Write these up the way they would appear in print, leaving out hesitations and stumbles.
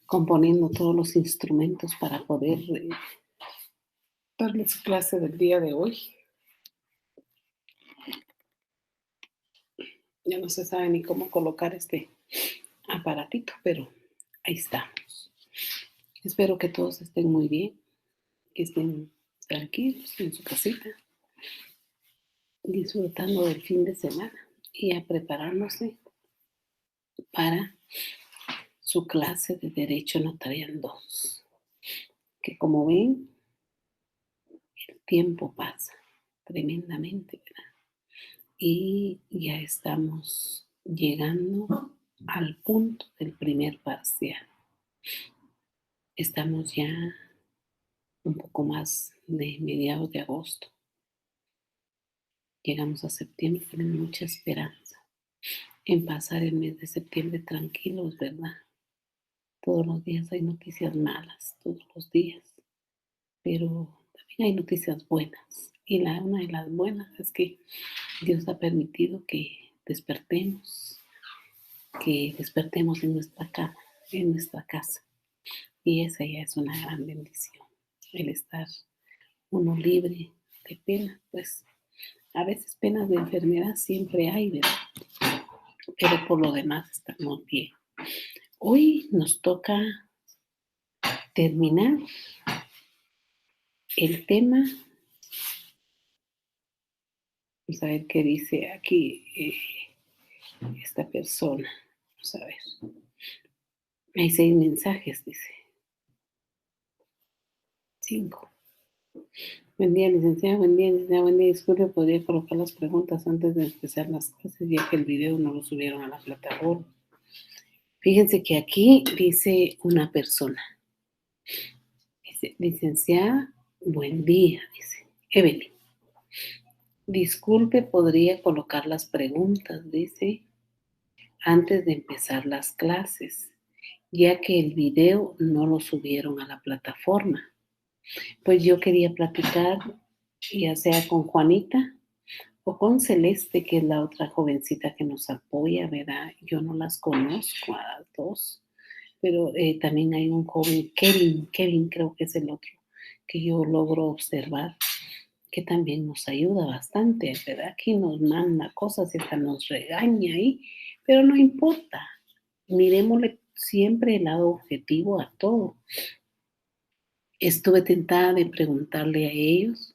Componiendo todos los instrumentos para poder darles clase del día de hoy. Ya no se sabe ni cómo colocar este aparatito, pero ahí estamos. Espero que todos estén muy bien, que estén tranquilos en su casita, disfrutando del fin de semana y a preparándose para su clase de Derecho Notarial 2, que como ven, el tiempo pasa tremendamente, ¿verdad? Y ya estamos llegando al punto del primer parcial. Estamos ya un poco más de mediados de agosto. Llegamos a septiembre, tenemos mucha esperanza en pasar el mes de septiembre tranquilos, ¿verdad? Todos los días hay noticias malas, todos los días, pero también hay noticias buenas. Y una de las buenas es que Dios ha permitido que despertemos en nuestra cama, en nuestra casa. Y esa ya es una gran bendición, el estar uno libre de pena, pues a veces penas de enfermedad siempre hay, ¿verdad? Pero por lo demás estamos bien. Hoy nos toca terminar el tema. Vamos a ver qué dice aquí esta persona. Vamos a ver. Hay 6 mensajes, dice. 5. Buen día, licenciada. Buen día, licenciada. Buen día. Disculpe, podría colocar las preguntas antes de empezar las clases, ya que el video no lo subieron a la plataforma. Fíjense que aquí dice una persona. Dice, licenciada, buen día, dice Evelyn. Disculpe, podría colocar las preguntas, dice, antes de empezar las clases, ya que el video no lo subieron a la plataforma. Pues yo quería platicar, ya sea con Juanita o con Celeste, que es la otra jovencita que nos apoya, ¿verdad? Yo no las conozco a las dos, pero también hay un joven, Kevin creo que es el otro, que yo logro observar, que también nos ayuda bastante, ¿verdad? Aquí nos manda cosas y hasta nos regaña ahí, pero no importa, miremosle siempre el lado objetivo a todo. Estuve tentada de preguntarle a ellos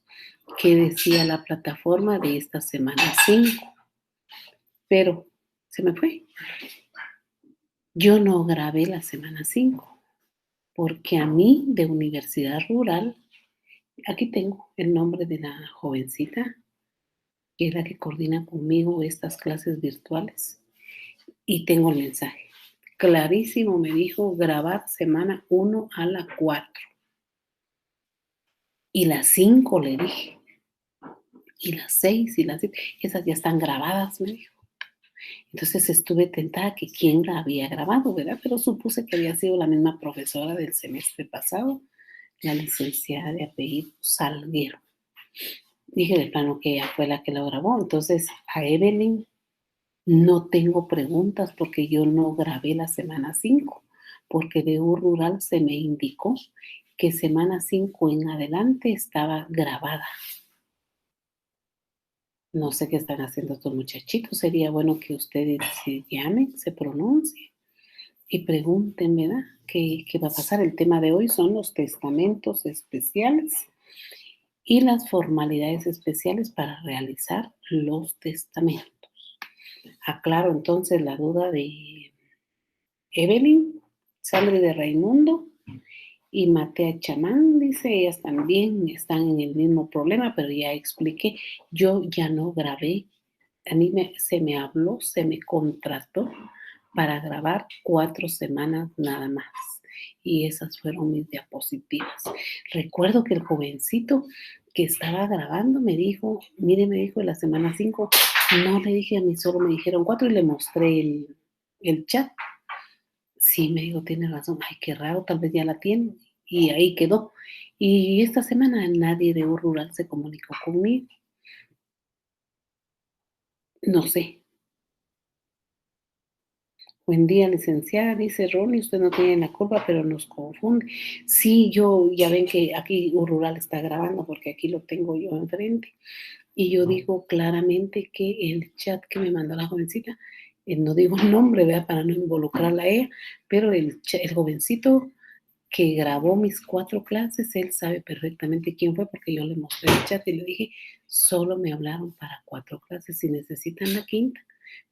qué decía la plataforma de esta semana 5, pero se me fue. Yo no grabé la semana 5, porque a mí de Universidad Rural, aquí tengo el nombre de la jovencita, que es la que coordina conmigo estas clases virtuales, y tengo el mensaje. Clarísimo me dijo grabar semana 1 a la 4. Y las 5 le dije. Y las 6 y las 7, esas ya están grabadas, me dijo. Entonces estuve tentada que quién la había grabado, ¿verdad? Pero supuse que había sido la misma profesora del semestre pasado, la licenciada de apellido Salguero. Dije de plano que ella fue la que lo grabó. Entonces a Evelyn no tengo preguntas porque yo no grabé la semana 5, porque de U Rural se me indicó que semana 5 en adelante estaba grabada. No sé qué están haciendo estos muchachitos. Sería bueno que ustedes se llamen, se pronuncien y pregunten, ¿verdad? ¿Qué va a pasar? El tema de hoy son los testamentos especiales y las formalidades especiales para realizar los testamentos. Aclaro entonces la duda de Evelyn, Sandra de Raimundo y Matea Chamán. Dice, ellas también están en el mismo problema, pero ya expliqué, yo ya no grabé. A mí se me habló, se me contrató para grabar 4 semanas nada más. Y esas fueron mis diapositivas. Recuerdo que el jovencito que estaba grabando me dijo, mire, me dijo, en la semana 5, no le dije a mí, solo me dijeron 4 y le mostré el chat. Sí, me dijo, tiene razón. Ay, qué raro, tal vez ya la tienen. y ahí quedó. Y esta semana nadie de U Rural se comunicó conmigo. No sé. Buen día, licenciada, dice Ronnie, usted no tiene la culpa, pero nos confunde. Sí, yo, ya ven que aquí U Rural está grabando porque aquí lo tengo yo enfrente. Y yo digo claramente que el chat que me mandó la jovencita, no digo el nombre, ¿verdad? Para no involucrarla a ella, pero el jovencito que grabó mis 4 clases, él sabe perfectamente quién fue porque yo le mostré el chat y le dije, solo me hablaron para 4 clases, si necesitan la quinta,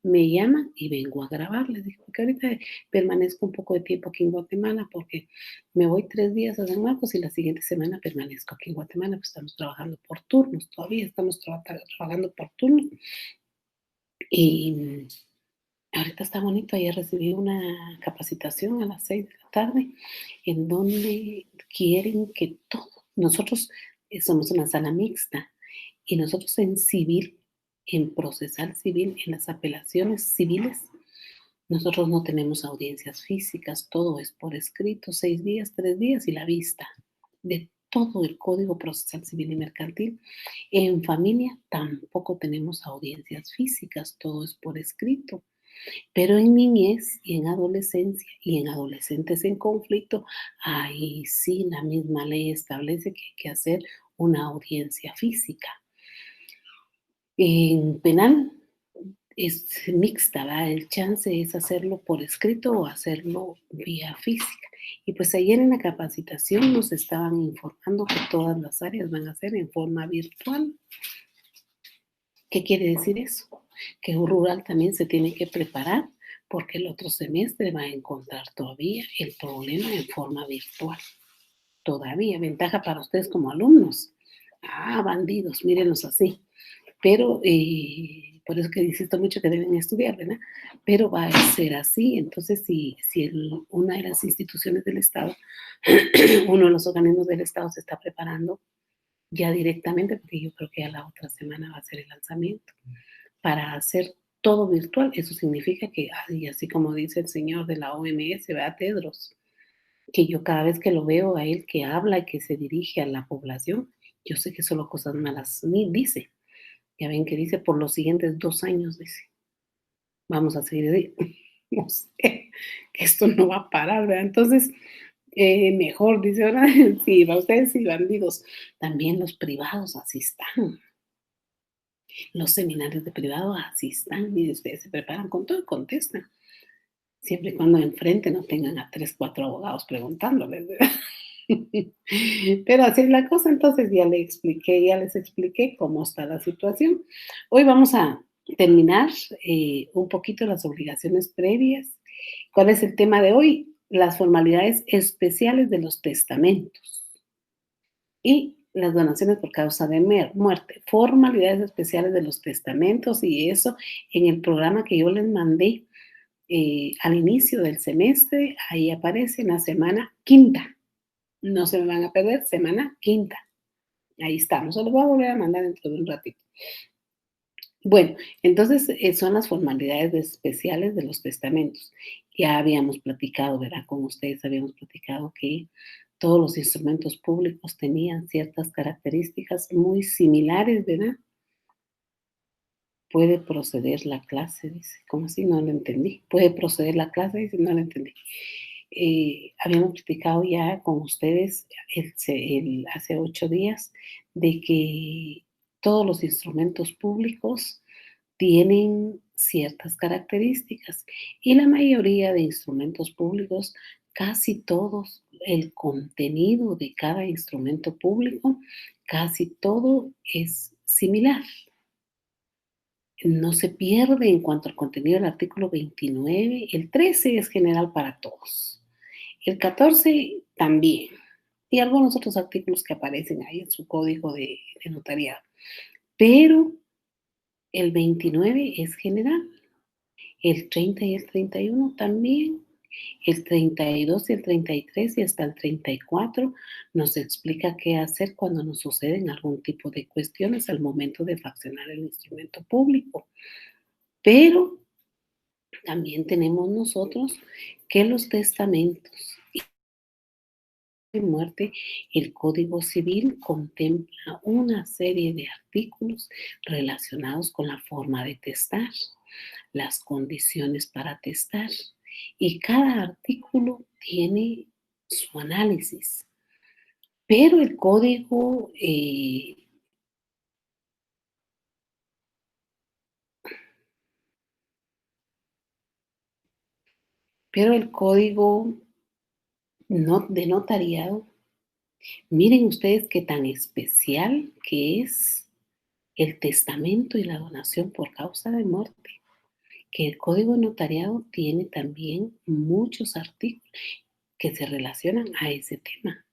me llaman y vengo a grabar, les dije, porque ahorita permanezco un poco de tiempo aquí en Guatemala porque me voy 3 días a San Marcos y la siguiente semana permanezco aquí en Guatemala, pues estamos trabajando por turnos, todavía estamos trabajando por turnos y ahorita está bonito, ayer recibí una capacitación a las 6 de la tarde en donde quieren que todos, nosotros somos una sala mixta y nosotros en civil, en procesal civil, en las apelaciones civiles, nosotros no tenemos audiencias físicas, todo es por escrito, 6 días, 3 días y la vista de todo el Código Procesal Civil y Mercantil. En familia tampoco tenemos audiencias físicas, todo es por escrito. Pero en niñez y en adolescencia y en adolescentes en conflicto, ahí sí la misma ley establece que hay que hacer una audiencia física. En penal es mixta, ¿va? El chance es hacerlo por escrito o hacerlo vía física. Y pues ayer en la capacitación nos estaban informando que todas las áreas van a ser en forma virtual. ¿Qué quiere decir eso? Que un rural también se tiene que preparar porque el otro semestre va a encontrar todavía el problema en forma virtual. Todavía, ventaja para ustedes como alumnos. Ah, bandidos, mírenlos así. Pero por eso que insisto mucho que deben estudiar, ¿verdad? Pero va a ser así. Entonces, si una de las instituciones del Estado, uno de los organismos del Estado se está preparando ya directamente, porque yo creo que ya la otra semana va a ser el lanzamiento para hacer todo virtual. Eso significa que, y así como dice el señor de la OMS, ¿verdad, Tedros? Que yo cada vez que lo veo a él que habla y que se dirige a la población, yo sé que solo cosas malas ni dice. Ya ven que dice por los siguientes 2 años, dice, vamos a seguir, no sé, que esto no va a parar, ¿verdad? Entonces, mejor, dice, ahora, sí, va ustedes sí, bandidos. También los privados así están. Los seminarios de privado así están y ustedes se preparan con todo y contestan, siempre y cuando enfrente no tengan a 3, 4 abogados preguntándoles, ¿verdad? Pero así es la cosa, entonces ya les expliqué cómo está la situación. Hoy vamos a terminar un poquito las obligaciones previas. ¿Cuál es el tema de hoy? Las formalidades especiales de los testamentos y las donaciones por causa de muerte, formalidades especiales de los testamentos y eso en el programa que yo les mandé al inicio del semestre, ahí aparece en la semana quinta. No se me van a perder, semana quinta. Ahí estamos, se los voy a volver a mandar dentro de un ratito. Bueno, entonces son las formalidades especiales de los testamentos. Ya habíamos platicado, ¿verdad? Con ustedes habíamos platicado que todos los instrumentos públicos tenían ciertas características muy similares, ¿verdad? Puede proceder la clase, dice. ¿Cómo así? No lo entendí. Puede proceder la clase, dice, no lo entendí. Habíamos platicado ya con ustedes hace 8 días de que todos los instrumentos públicos tienen ciertas características y la mayoría de instrumentos públicos, casi todos, el contenido de cada instrumento público, casi todo es similar. No se pierde en cuanto al contenido del artículo 29. El 13 es general para todos. El 14 también. Y algunos otros artículos que aparecen ahí en su código de notariado. Pero el 29 es general. El 30 y el 31 también. El 32 y el 33 y hasta el 34 nos explica qué hacer cuando nos suceden algún tipo de cuestiones al momento de fraccionar el instrumento público. Pero también tenemos nosotros que los testamentos de muerte, el Código Civil contempla una serie de artículos relacionados con la forma de testar, las condiciones para testar, y cada artículo tiene su análisis. Pero el código, pero el código de notariado, miren ustedes qué tan especial que es el testamento y la donación por causa de muerte, que el código de notariado tiene también muchos artículos que se relacionan a ese tema.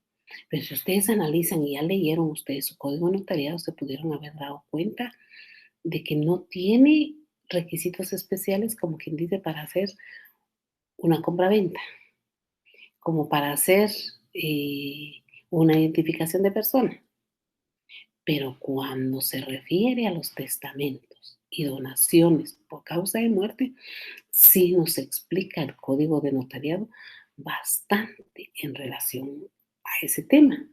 Pero si ustedes analizan y ya leyeron ustedes su código de notariado, se pudieron haber dado cuenta de que no tiene requisitos especiales, como quien dice, para hacer una compraventa, como para hacer una identificación de persona. Pero cuando se refiere a los testamentos y donaciones por causa de muerte, sí nos explica el código de notariado bastante en relación a ese tema.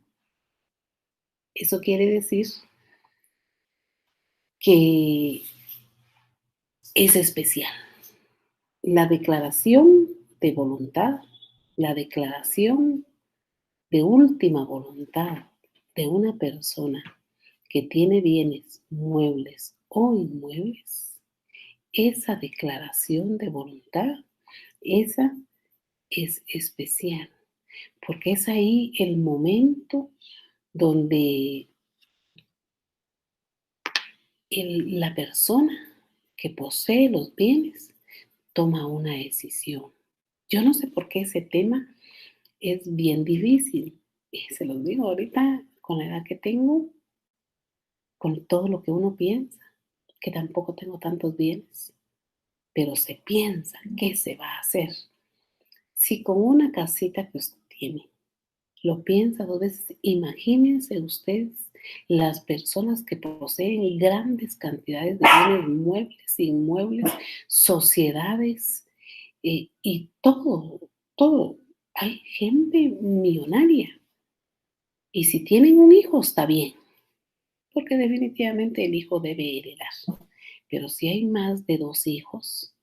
Eso quiere decir que es especial. La declaración de voluntad, la declaración de última voluntad de una persona que tiene bienes muebles o inmuebles, esa declaración de voluntad, esa es especial, porque es ahí el momento donde la persona que posee los bienes toma una decisión. Yo no sé por qué ese tema es bien difícil. Y se los digo ahorita, con la edad que tengo, con todo lo que uno piensa, que tampoco tengo tantos bienes, pero se piensa, ¿qué se va a hacer? Si con una casita que usted tiene, lo piensa dos veces, imagínense ustedes las personas que poseen grandes cantidades de bienes muebles, inmuebles, sociedades, y todo, todo. Hay gente millonaria. Y si tienen un hijo, está bien, porque definitivamente el hijo debe heredar. Pero si hay más de 2 hijos,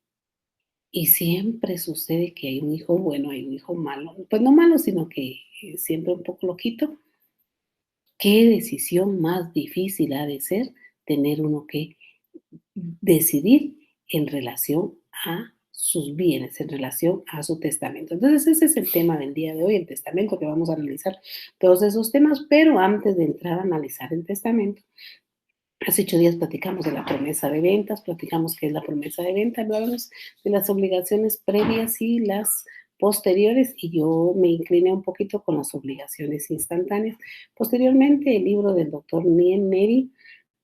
y siempre sucede que hay un hijo bueno, hay un hijo malo, pues no malo, sino que siempre un poco loquito, ¿qué decisión más difícil ha de ser tener uno que decidir en relación a sus bienes, en relación a su testamento? Entonces, ese es el tema del día de hoy, el testamento, que vamos a analizar todos esos temas, pero antes de entrar a analizar el testamento, hace 8 días platicamos de la promesa de ventas, platicamos qué es la promesa de venta, hablamos de las obligaciones previas y las posteriores, y yo me incliné un poquito con las obligaciones instantáneas. Posteriormente, el libro del doctor Nien Neri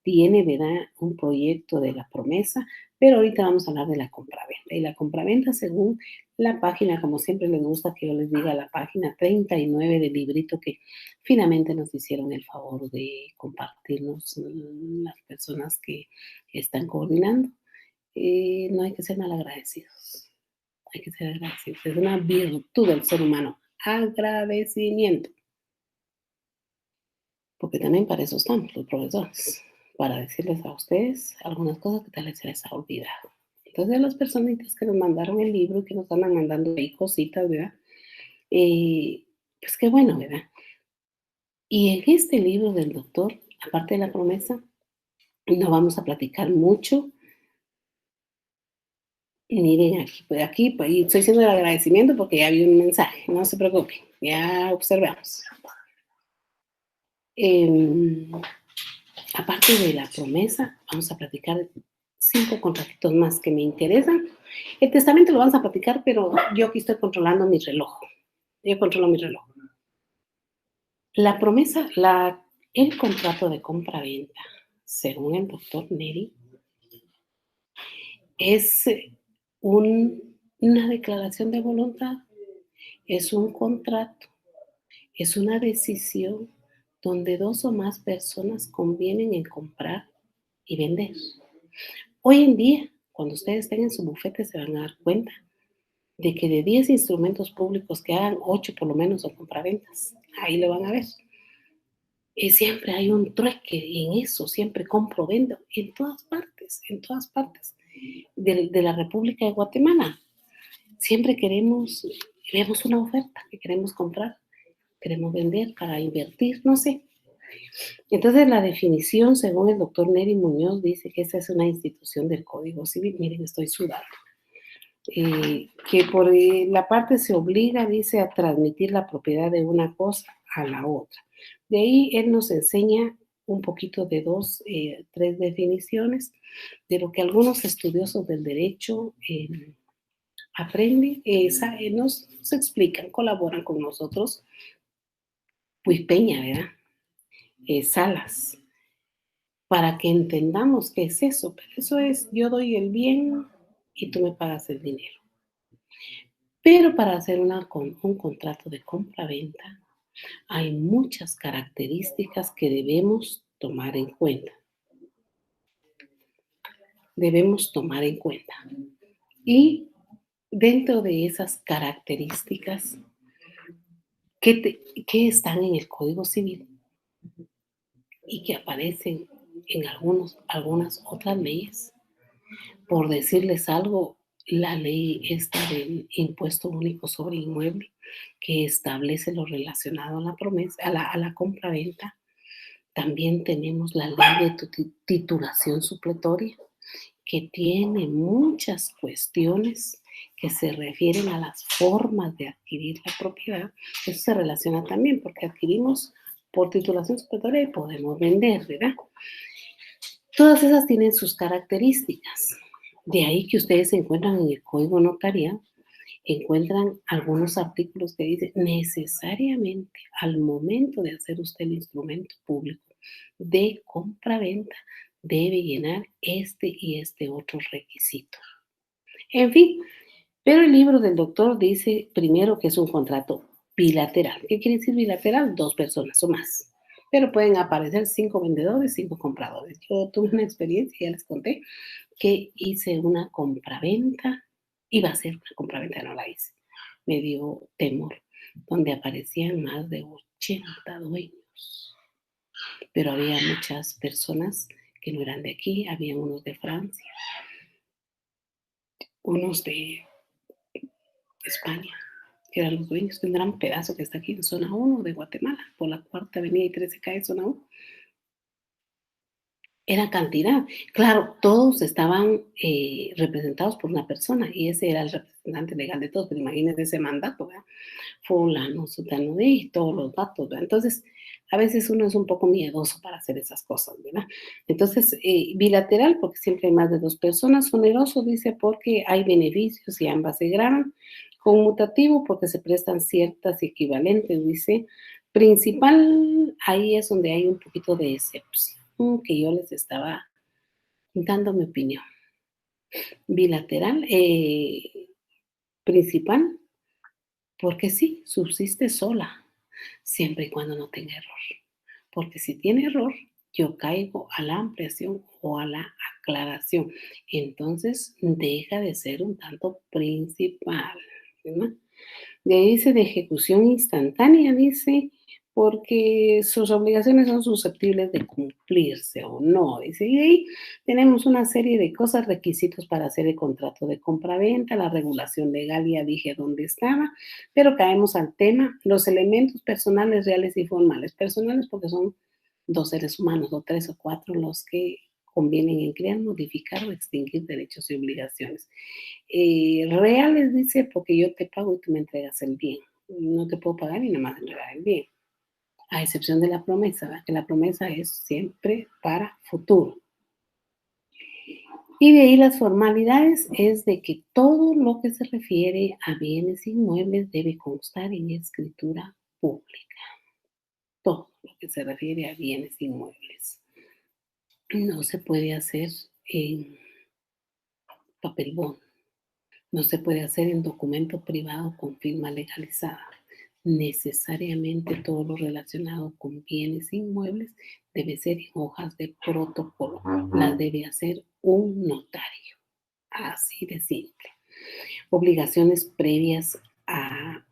tiene, ¿verdad?, un proyecto de la promesa, pero ahorita vamos a hablar de la compraventa. Y la compraventa, según la página, como siempre les gusta que yo les diga, la página 39 del librito que finalmente nos hicieron el favor de compartirnos las personas que están coordinando. No hay que ser malagradecidos, hay que ser agradecidos. Es una virtud del ser humano, agradecimiento, porque también para eso estamos los profesores, para decirles a ustedes algunas cosas que tal vez se les ha olvidado. Entonces, las personitas que nos mandaron el libro y que nos andan mandando ahí cositas, ¿verdad? Pues qué bueno, ¿verdad? Y en este libro del doctor, aparte de la promesa, no vamos a platicar mucho. Miren, aquí, pues, y estoy haciendo el agradecimiento porque ya vi un mensaje, no se preocupen, ya observamos. Em, Aparte de la promesa, vamos a platicar 5 contratitos más que me interesan. El testamento lo vamos a platicar, pero yo aquí estoy controlando mi reloj. Yo controlo mi reloj. La promesa, el contrato de compra-venta, según el doctor Neri, es una declaración de voluntad, es un contrato, es una decisión donde 2 o más personas convienen en comprar y vender. Hoy en día, cuando ustedes tengan su bufete, se van a dar cuenta de que de 10 instrumentos públicos que hagan, 8 por lo menos son compraventas. ahí lo van a ver. Y siempre hay un trueque en eso, siempre compro, vendo, en todas partes de la República de Guatemala. Siempre vemos una oferta que queremos comprar, queremos vender para invertir, no sé. Entonces, la definición, según el doctor Neri Muñoz, dice que esa es una institución del Código Civil. Miren, estoy sudando. Que por la parte se obliga, dice, a transmitir la propiedad de una cosa a la otra. De ahí él nos enseña un poquito de tres definiciones de lo que algunos estudiosos del derecho aprenden, nos explican, colaboran con nosotros. Pues Peña, ¿verdad? Salas, para que entendamos qué es eso. Pero eso es, yo doy el bien y tú me pagas el dinero. Pero para hacer un contrato de compra-venta, hay muchas características que debemos tomar en cuenta. Debemos tomar en cuenta. Y dentro de esas características, ¿qué están en el Código Civil y que aparecen en algunas otras leyes? Por decirles algo, la ley esta del impuesto único sobre inmueble, que establece lo relacionado a la promesa, a la compra-venta. También tenemos la ley de titulación supletoria, que tiene muchas cuestiones que se refieren a las formas de adquirir la propiedad. Eso se relaciona también porque adquirimos por titulación supletoria y podemos vender, ¿verdad? Todas esas tienen sus características. De ahí que ustedes se encuentran en el Código Notarial, encuentran algunos artículos que dicen necesariamente al momento de hacer usted el instrumento público de compra-venta debe llenar este y este otro requisito. En fin, pero el libro del doctor dice primero que es un contrato bilateral. ¿Qué quiere decir bilateral? Dos personas o más. Pero pueden aparecer 5 vendedores, 5 compradores. Yo tuve una experiencia, ya les conté, que hice una compraventa, iba a ser una compraventa, no la hice. Me dio temor, donde aparecían más de 80 dueños, pero había muchas personas que no eran de aquí, había unos de Francia, unos de España, que eran los dueños de un gran pedazo que está aquí en zona 1 de Guatemala, por la Cuarta Avenida y 13 calle zona 1. Era cantidad. Claro, todos estaban representados por una persona y ese era el representante legal de todos. Pero imagínense ese mandato, ¿verdad? Fulano, sutano de todos los datos, ¿verdad? Entonces, a veces uno es un poco miedoso para hacer esas cosas, ¿verdad? Entonces, bilateral, porque siempre hay más de dos personas. Oneroso, dice, porque hay beneficios y ambas se graban. Conmutativo, porque se prestan ciertas equivalentes, dice. Principal, ahí es donde hay un poquito de excepción que yo les estaba dando mi opinión. Bilateral, principal, porque sí, subsiste sola, siempre y cuando no tenga error. Porque si tiene error, yo caigo a la ampliación o a la aclaración. Entonces, deja de ser un tanto principal, ¿verdad? De ahí dice de ejecución instantánea, dice, porque sus obligaciones son susceptibles de cumplirse o no. Dice, y ahí tenemos una serie de cosas, requisitos para hacer el contrato de compraventa, la regulación legal, ya dije dónde estaba, pero caemos al tema, los elementos personales, reales y formales. Personales porque son dos seres humanos, o tres o cuatro, los que convienen en crear, modificar o extinguir derechos y obligaciones. Reales, dice, porque yo te pago y tú me entregas el bien. No te puedo pagar y nada más entregar el bien. A excepción de la promesa, ¿verdad? Que la promesa es siempre para futuro. Y de ahí las formalidades es de que todo lo que se refiere a bienes inmuebles debe constar en escritura pública. Todo lo que se refiere a bienes inmuebles. No se puede hacer en papel bond. No se puede hacer en documento privado con firma legalizada. Necesariamente todo lo relacionado con bienes inmuebles debe ser en hojas de protocolo. Las debe hacer un notario. Así de simple. Obligaciones previas a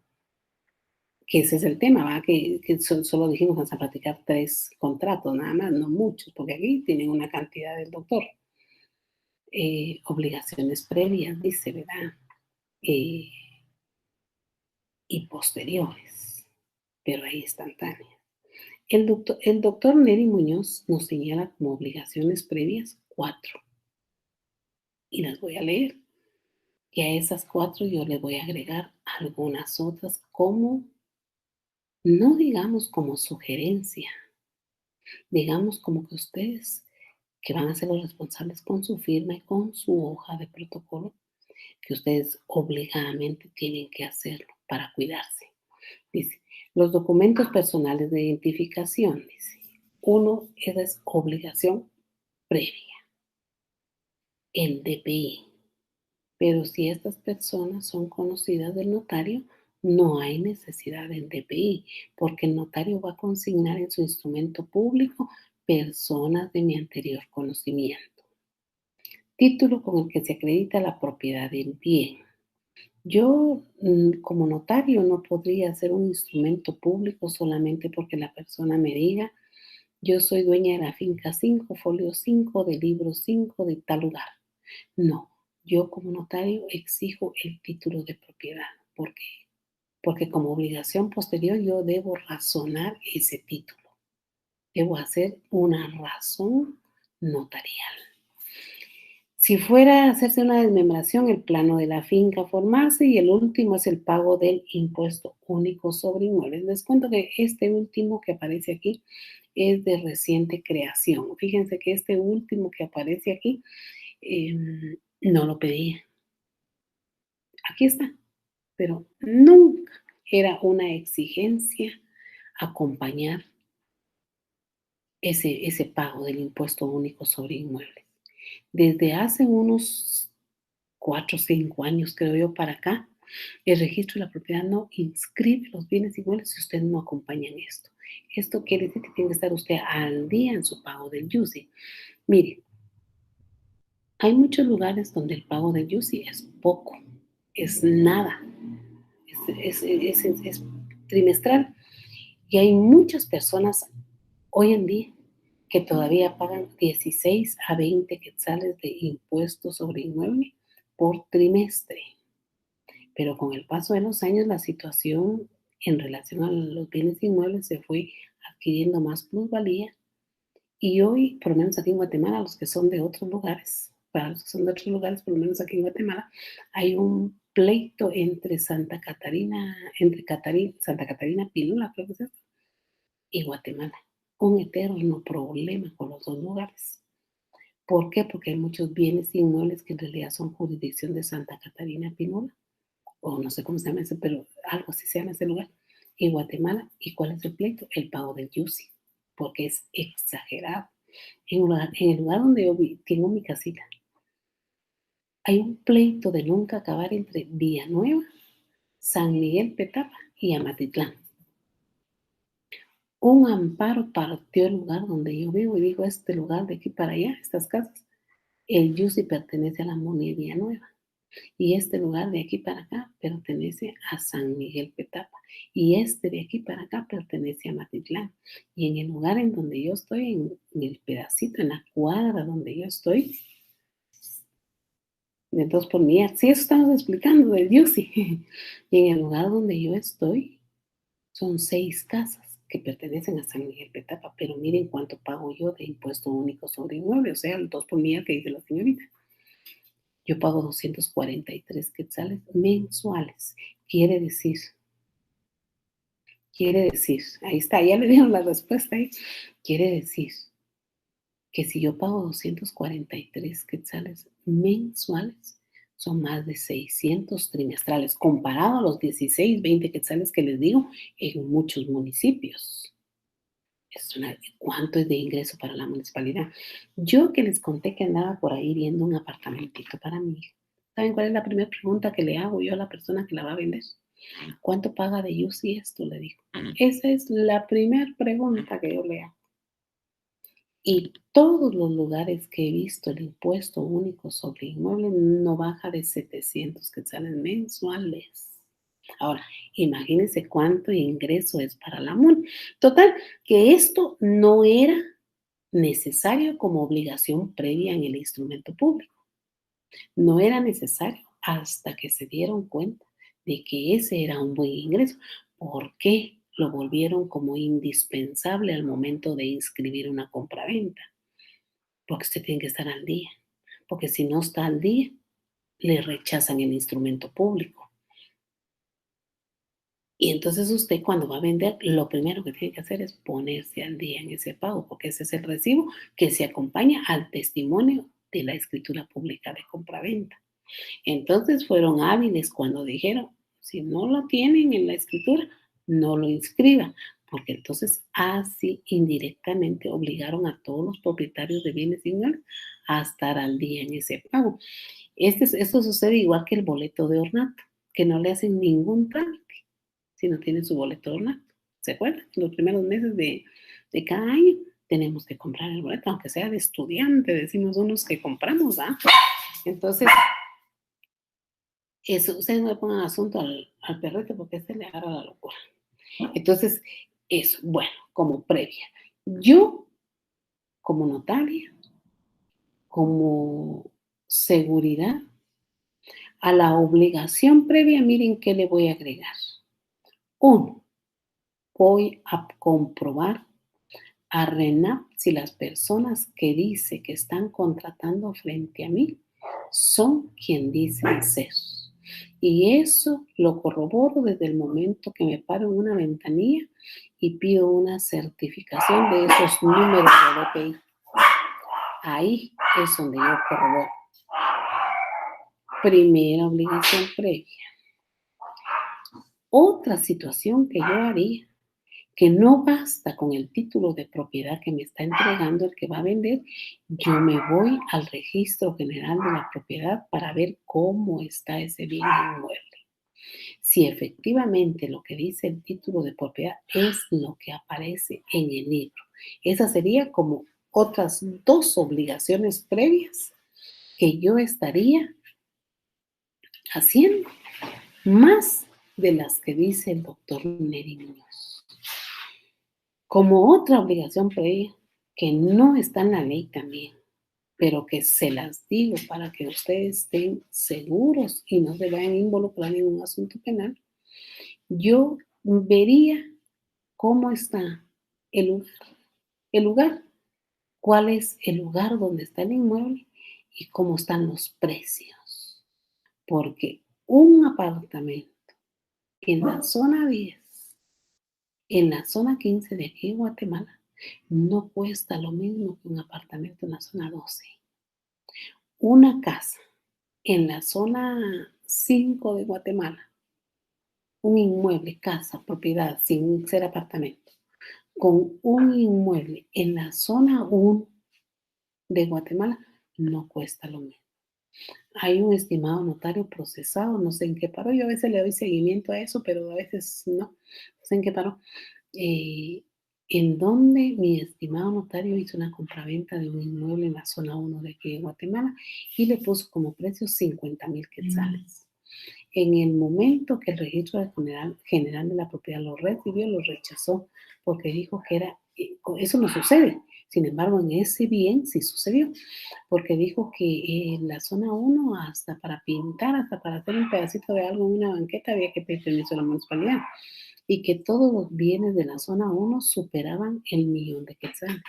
que ese es el tema, ¿va? Que solo dijimos vamos a platicar 3 contratos, nada más, no muchos, porque aquí tienen una cantidad del doctor. Obligaciones previas, dice, ¿verdad? Eh, y posteriores, pero ahí instantáneas. El doctor Neri Muñoz nos señala como obligaciones previas 4, y las voy a leer. Y a esas 4 yo le voy a agregar algunas otras como, no digamos como sugerencia, digamos como que ustedes, que van a ser los responsables con su firma y con su hoja de protocolo, que ustedes obligadamente tienen que hacerlo para cuidarse. Dice, los documentos personales de identificación, dice, uno, esa es obligación previa, el DPI. Pero si estas personas son conocidas del notario, no hay necesidad del DPI, porque el notario va a consignar en su instrumento público personas de mi anterior conocimiento. Título con el que se acredita la propiedad del bien. Yo, como notario, no podría hacer un instrumento público solamente porque la persona me diga, yo soy dueña de la finca 5, folio 5, del libro 5, de tal lugar. No, yo como notario exijo el título de propiedad. ¿Por qué? Porque como obligación posterior yo debo razonar ese título. Debo hacer una razón notarial. Si fuera a hacerse una desmembración, el plano de la finca formarse y el último es el pago del impuesto único sobre inmuebles. Les cuento que este último que aparece aquí es de reciente creación. Fíjense que este último que aparece aquí no lo pedí. Aquí está, pero nunca era una exigencia acompañar ese pago del impuesto único sobre inmuebles. Desde hace unos 4 o 5 años, creo yo, para acá, el registro de la propiedad no inscribe los bienes inmuebles si ustedes no acompañan esto. Esto quiere decir que tiene que estar usted al día en su pago del YUSI. Mire, hay muchos lugares donde el pago del YUSI es poco, es nada, es trimestral. Y hay muchas personas hoy en día que todavía pagan 16 a 20 quetzales de impuestos sobre inmueble por trimestre. Pero con el paso de los años, la situación en relación a los bienes inmuebles se fue adquiriendo más plusvalía. Y hoy, por lo menos aquí en Guatemala, los que son de otros lugares, para los que son de otros lugares, por lo menos aquí en Guatemala, hay un pleito entre Santa Catarina Pinula, creo que es esto, y Guatemala. Un eterno problema con los dos lugares. ¿Por qué? Porque hay muchos bienes inmuebles que en realidad son jurisdicción de Santa Catarina Pinula, o no sé cómo se llama ese, pero algo así se llama ese lugar, y Guatemala. ¿Y cuál es el pleito? El pago del YUSI, porque es exagerado. En el lugar donde yo tengo mi casita, hay un pleito de nunca acabar entre Villanueva, San Miguel Petapa y Amatitlán. Un amparo partió el lugar donde yo vivo y dijo, este lugar de aquí para allá, estas casas, el YUSI pertenece a la MUNI Villanueva. Y este lugar de aquí para acá pertenece a San Miguel Petapa. Y este de aquí para acá pertenece a Matitlán. Y en el lugar en donde yo estoy, en el pedacito, en la cuadra donde yo estoy, de 2 por mía, sí, eso estamos explicando del YUSI. Y en el lugar donde yo estoy, son 6 casas que pertenecen a San Miguel Petapa. Pero miren cuánto pago yo de impuesto único sobre inmueble, o sea, el 2 por mía que dice la señorita. Yo pago 243 quetzales mensuales. Quiere decir, ahí está, ya le dieron la respuesta ahí. Quiere decir que si yo pago 243 quetzales mensuales, son más de 600 trimestrales, comparado a los 16, 20 quetzales que les digo en muchos municipios. ¿Cuánto es de ingreso para la municipalidad? Yo que les conté que andaba por ahí viendo un apartamentito para mi hija. ¿Saben cuál es la primera pregunta que le hago yo a la persona que la va a vender? ¿Cuánto paga de UCI esto? Le digo. Esa es la primera pregunta que yo le hago. Y todos los lugares que he visto el impuesto único sobre inmueble no baja de 700 quetzales mensuales. Ahora, imagínense cuánto ingreso es para la MUN. Total, que esto no era necesario como obligación previa en el instrumento público. No era necesario hasta que se dieron cuenta de que ese era un buen ingreso. ¿Por qué lo volvieron como indispensable al momento de inscribir una compraventa? Porque usted tiene que estar al día. Porque si no está al día, le rechazan el instrumento público. Y entonces usted cuando va a vender, lo primero que tiene que hacer es ponerse al día en ese pago, porque ese es el recibo que se acompaña al testimonio de la escritura pública de compraventa. Entonces fueron hábiles cuando dijeron, si no lo tienen en la escritura, no lo inscriban, porque entonces así indirectamente obligaron a todos los propietarios de bienes inmuebles a estar al día en ese pago. Esto sucede igual que el boleto de ornato, que no le hacen ningún trámite si no tienen su boleto de ornato. ¿Se acuerdan? Los primeros meses de cada año tenemos que comprar el boleto, aunque sea de estudiante, decimos unos que compramos, ¿ah? Entonces, eso, ustedes no le pongan asunto al perrete porque este le agarra la locura. Entonces, eso, bueno, como previa. Yo, como notaria, como seguridad, a la obligación previa, miren qué le voy a agregar. Uno, voy a comprobar a RENAP si las personas que dice que están contratando frente a mí son quien dicen ser. Y eso lo corroboro desde el momento que me paro en una ventanilla y pido una certificación de esos números de DPI. Ahí es donde yo corroboro. Primera obligación previa. Otra situación que yo haría, que no basta con el título de propiedad que me está entregando el que va a vender, yo me voy al registro general de la propiedad para ver cómo está ese bien inmueble. Si efectivamente lo que dice el título de propiedad es lo que aparece en el libro. Esa sería como otras dos obligaciones previas que yo estaría haciendo, más de las que dice el doctor Neri Muñoz. Como otra obligación previa, que no está en la ley también, pero que se las digo para que ustedes estén seguros y no se vayan a involucrar en un asunto penal, yo vería cómo está el lugar, el lugar, cuál es el lugar donde está el inmueble y cómo están los precios. Porque un apartamento en la zona 10, en la zona 15 de aquí en Guatemala, no cuesta lo mismo que un apartamento en la zona 12. Una casa en la zona 5 de Guatemala, un inmueble, casa, propiedad, sin ser apartamento, con un inmueble en la zona 1 de Guatemala, no cuesta lo mismo. Hay un estimado notario procesado, no sé en qué paró, yo a veces le doy seguimiento a eso, pero a veces no sé en qué paró, eh, en donde mi estimado notario hizo una compraventa de un inmueble en la zona 1 de aquí de Guatemala y le puso como precio 50,000 quetzales. En el momento que el registro general de la propiedad lo recibió, lo rechazó porque dijo que era, eso no sucede. Sin embargo, en ese bien sí sucedió, porque dijo que en la zona 1, hasta para pintar, hasta para hacer un pedacito de algo en una banqueta, había que pedir permiso a la municipalidad. Y que todos los bienes de la zona 1 superaban el 1,000,000 de quetzales.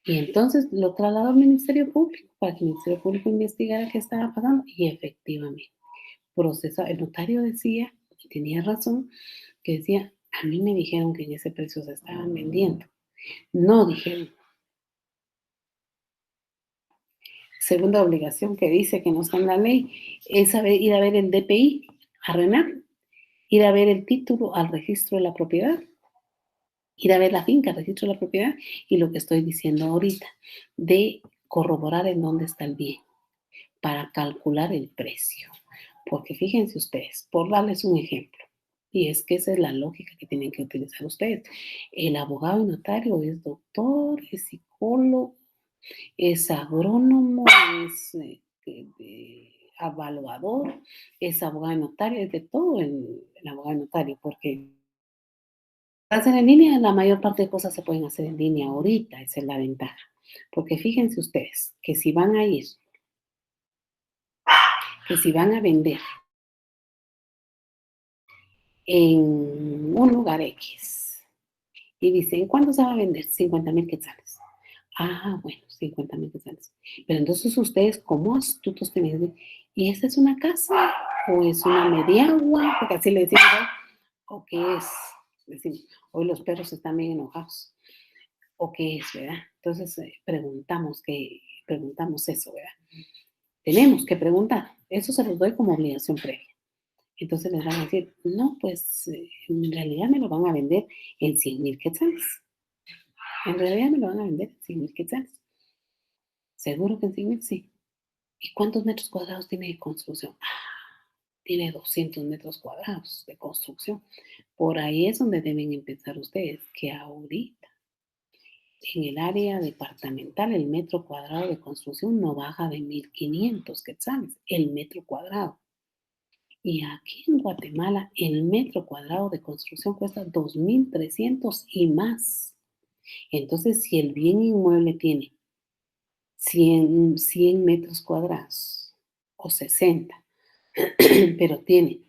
Y entonces lo trasladó al Ministerio Público para que el Ministerio Público investigara qué estaba pasando y efectivamente el notario decía, y tenía razón, que decía, a mí me dijeron que en ese precio se estaban vendiendo. No dijeron. Segunda obligación que dice que no está en la ley es ir a ver el DPI, a RENAP, ir a ver el título al registro de la propiedad, ir a ver la finca, el registro de la propiedad y lo que estoy diciendo ahorita, de corroborar en dónde está el bien para calcular el precio. Porque fíjense ustedes, por darles un ejemplo, y es que esa es la lógica que tienen que utilizar ustedes. El abogado y notario es doctor, es psicólogo, es agrónomo, es evaluador, es abogado notario, es de todo el abogado notario, porque hacer en línea, la mayor parte de cosas se pueden hacer en línea ahorita, esa es la ventaja. Porque fíjense ustedes que si van a ir, que si van a vender en un lugar X y dicen, ¿cuánto se va a vender? 50,000 quetzales. Ah, bueno, 50,000 quetzales. Pero entonces ustedes, como astutos, tienen que decir, ¿y esta es una casa o es una mediagua? Porque así le decimos, ¿no? ¿O qué es? Decimos, hoy los perros están bien enojados. ¿O qué es, verdad? Entonces preguntamos eso, ¿verdad? Tenemos que preguntar. Eso se los doy como obligación previa. Entonces les van a decir, no, pues en realidad me lo van a vender en 100,000 quetzales. En realidad me lo van a vender en 100,000 quetzales. Seguro que en 100,000 sí. ¿Y cuántos metros cuadrados tiene de construcción? Ah, tiene 200 metros cuadrados de construcción. Por ahí es donde deben empezar ustedes, que ahorita en el área departamental el metro cuadrado de construcción no baja de 1,500 quetzales, el metro cuadrado. Y aquí en Guatemala el metro cuadrado de construcción cuesta 2,300 y más. Entonces, si el bien inmueble tiene 100 metros cuadrados o 60, pero tiene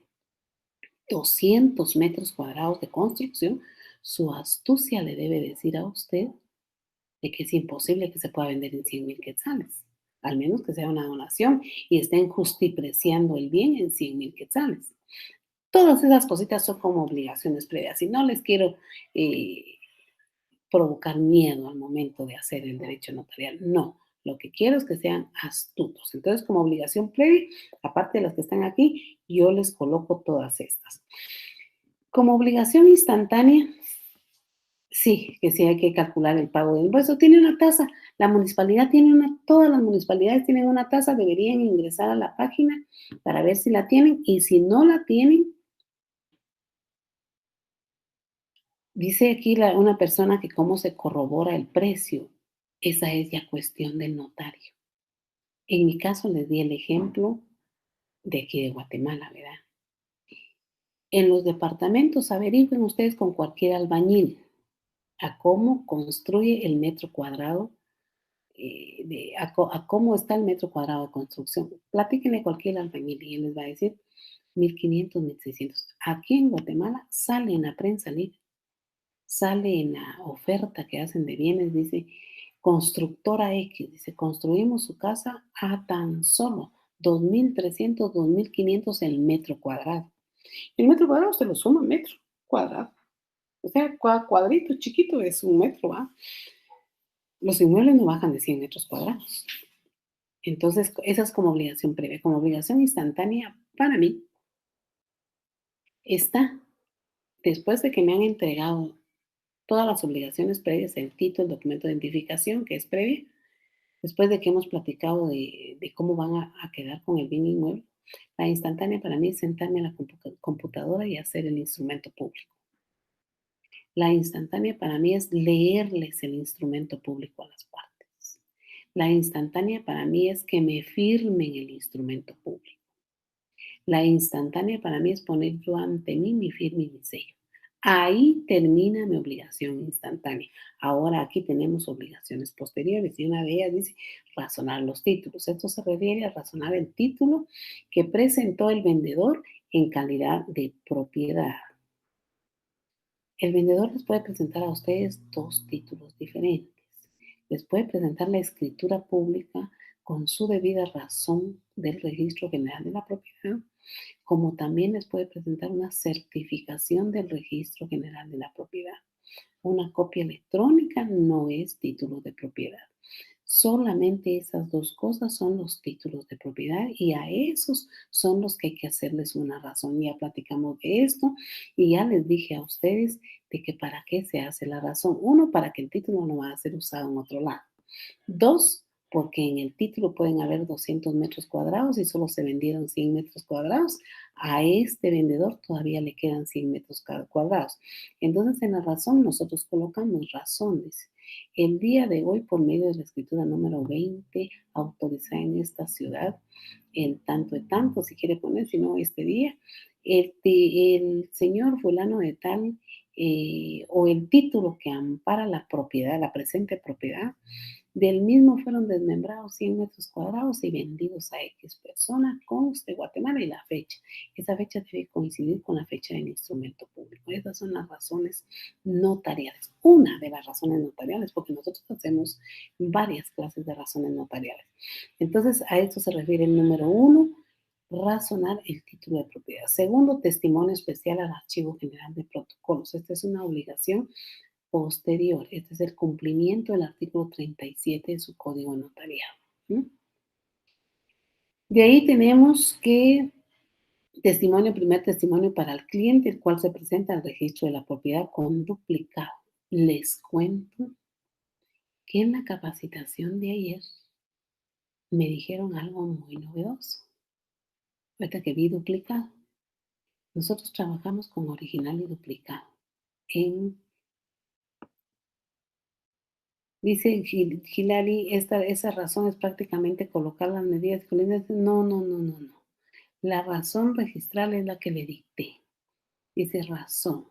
200 metros cuadrados de construcción, su astucia le debe decir a usted de que es imposible que se pueda vender en 100,000 quetzales, al menos que sea una donación y estén justipreciando el bien en 100,000 quetzales. Todas esas cositas son como obligaciones previas y no les quiero eh, provocar miedo al momento de hacer el derecho notarial. No, lo que quiero es que sean astutos. Entonces, como obligación previa, aparte de las que están aquí, yo les coloco todas estas. Como obligación instantánea, sí, que sí hay que calcular el pago de impuestos. Tiene una tasa. La municipalidad tiene una, todas las municipalidades tienen una tasa, deberían ingresar a la página para ver si la tienen y si no la tienen, dice aquí una persona que cómo se corrobora el precio. Esa es ya cuestión del notario. En mi caso les di el ejemplo de aquí de Guatemala, ¿verdad? En los departamentos averigüen ustedes con cualquier albañil a cómo construye el metro cuadrado, a cómo está el metro cuadrado de construcción. Platíquenle a cualquier albañil y él les va a decir 1,500, 1,600. Aquí en Guatemala sale en la prensa libre, sale en la oferta que hacen de bienes, dice constructora X, dice construimos su casa a tan solo 2,300, 2,500 el metro cuadrado. El metro cuadrado se lo suma metro cuadrado. O sea, cuadrito chiquito es un metro, ¿va? Los inmuebles no bajan de 100 metros cuadrados. Entonces, esa es como obligación previa. Como obligación instantánea, para mí, está después de que me han entregado todas las obligaciones previas, el título, el documento de identificación, que es previa, después de que hemos platicado de cómo van a quedar con el bien inmueble, la instantánea para mí es sentarme en la computadora y hacer el instrumento público. La instantánea para mí es leerles el instrumento público a las partes. La instantánea para mí es que me firmen el instrumento público. La instantánea para mí es poner yo ante mí mi firma y mi sello. Ahí termina mi obligación instantánea. Ahora aquí tenemos obligaciones posteriores y una de ellas dice razonar los títulos. Esto se refiere a razonar el título que presentó el vendedor en calidad de propiedad. El vendedor les puede presentar a ustedes dos títulos diferentes. Les puede presentar la escritura pública con su debida razón del Registro General de la Propiedad, como también les puede presentar una certificación del Registro General de la Propiedad. Una copia electrónica no es título de propiedad. Solamente esas dos cosas son los títulos de propiedad y a esos son los que hay que hacerles una razón. Ya platicamos de esto y ya les dije a ustedes de que para qué se hace la razón. Uno, para que el título no va a ser usado en otro lado. Dos, porque en el título pueden haber 200 metros cuadrados y solo se vendieron 100 metros cuadrados. A este vendedor todavía le quedan 100 metros cuadrados. Entonces, en la razón nosotros colocamos razones. El día de hoy, por medio de la escritura número 20, autorizada en esta ciudad, el tanto de tanto, si quiere poner, si no, este día, el señor fulano de tal, o el título que ampara la propiedad, la presente propiedad, del mismo fueron desmembrados 100 metros cuadrados y vendidos a X persona, conste Guatemala y la fecha. Esa fecha debe coincidir con la fecha del instrumento público. Esas son las razones notariales. Una de las razones notariales, porque nosotros hacemos varias clases de razones notariales. Entonces, a esto se refiere el número uno, razonar el título de propiedad. Segundo, testimonio especial al Archivo General de Protocolos. Esta es una obligación posterior. Este es el cumplimiento del artículo 37 de su Código Notarial. ¿Mm? De ahí tenemos que testimonio, primer testimonio para el cliente, el cual se presenta al registro de la propiedad con duplicado. Les cuento que en la capacitación de ayer me dijeron algo muy novedoso. Ahorita que vi duplicado. Nosotros trabajamos con original y duplicado. Dice Hilary, esa razón es prácticamente colocar las medidas. No, no, no, no, no. La razón registral es la que le dicté. Dice razón.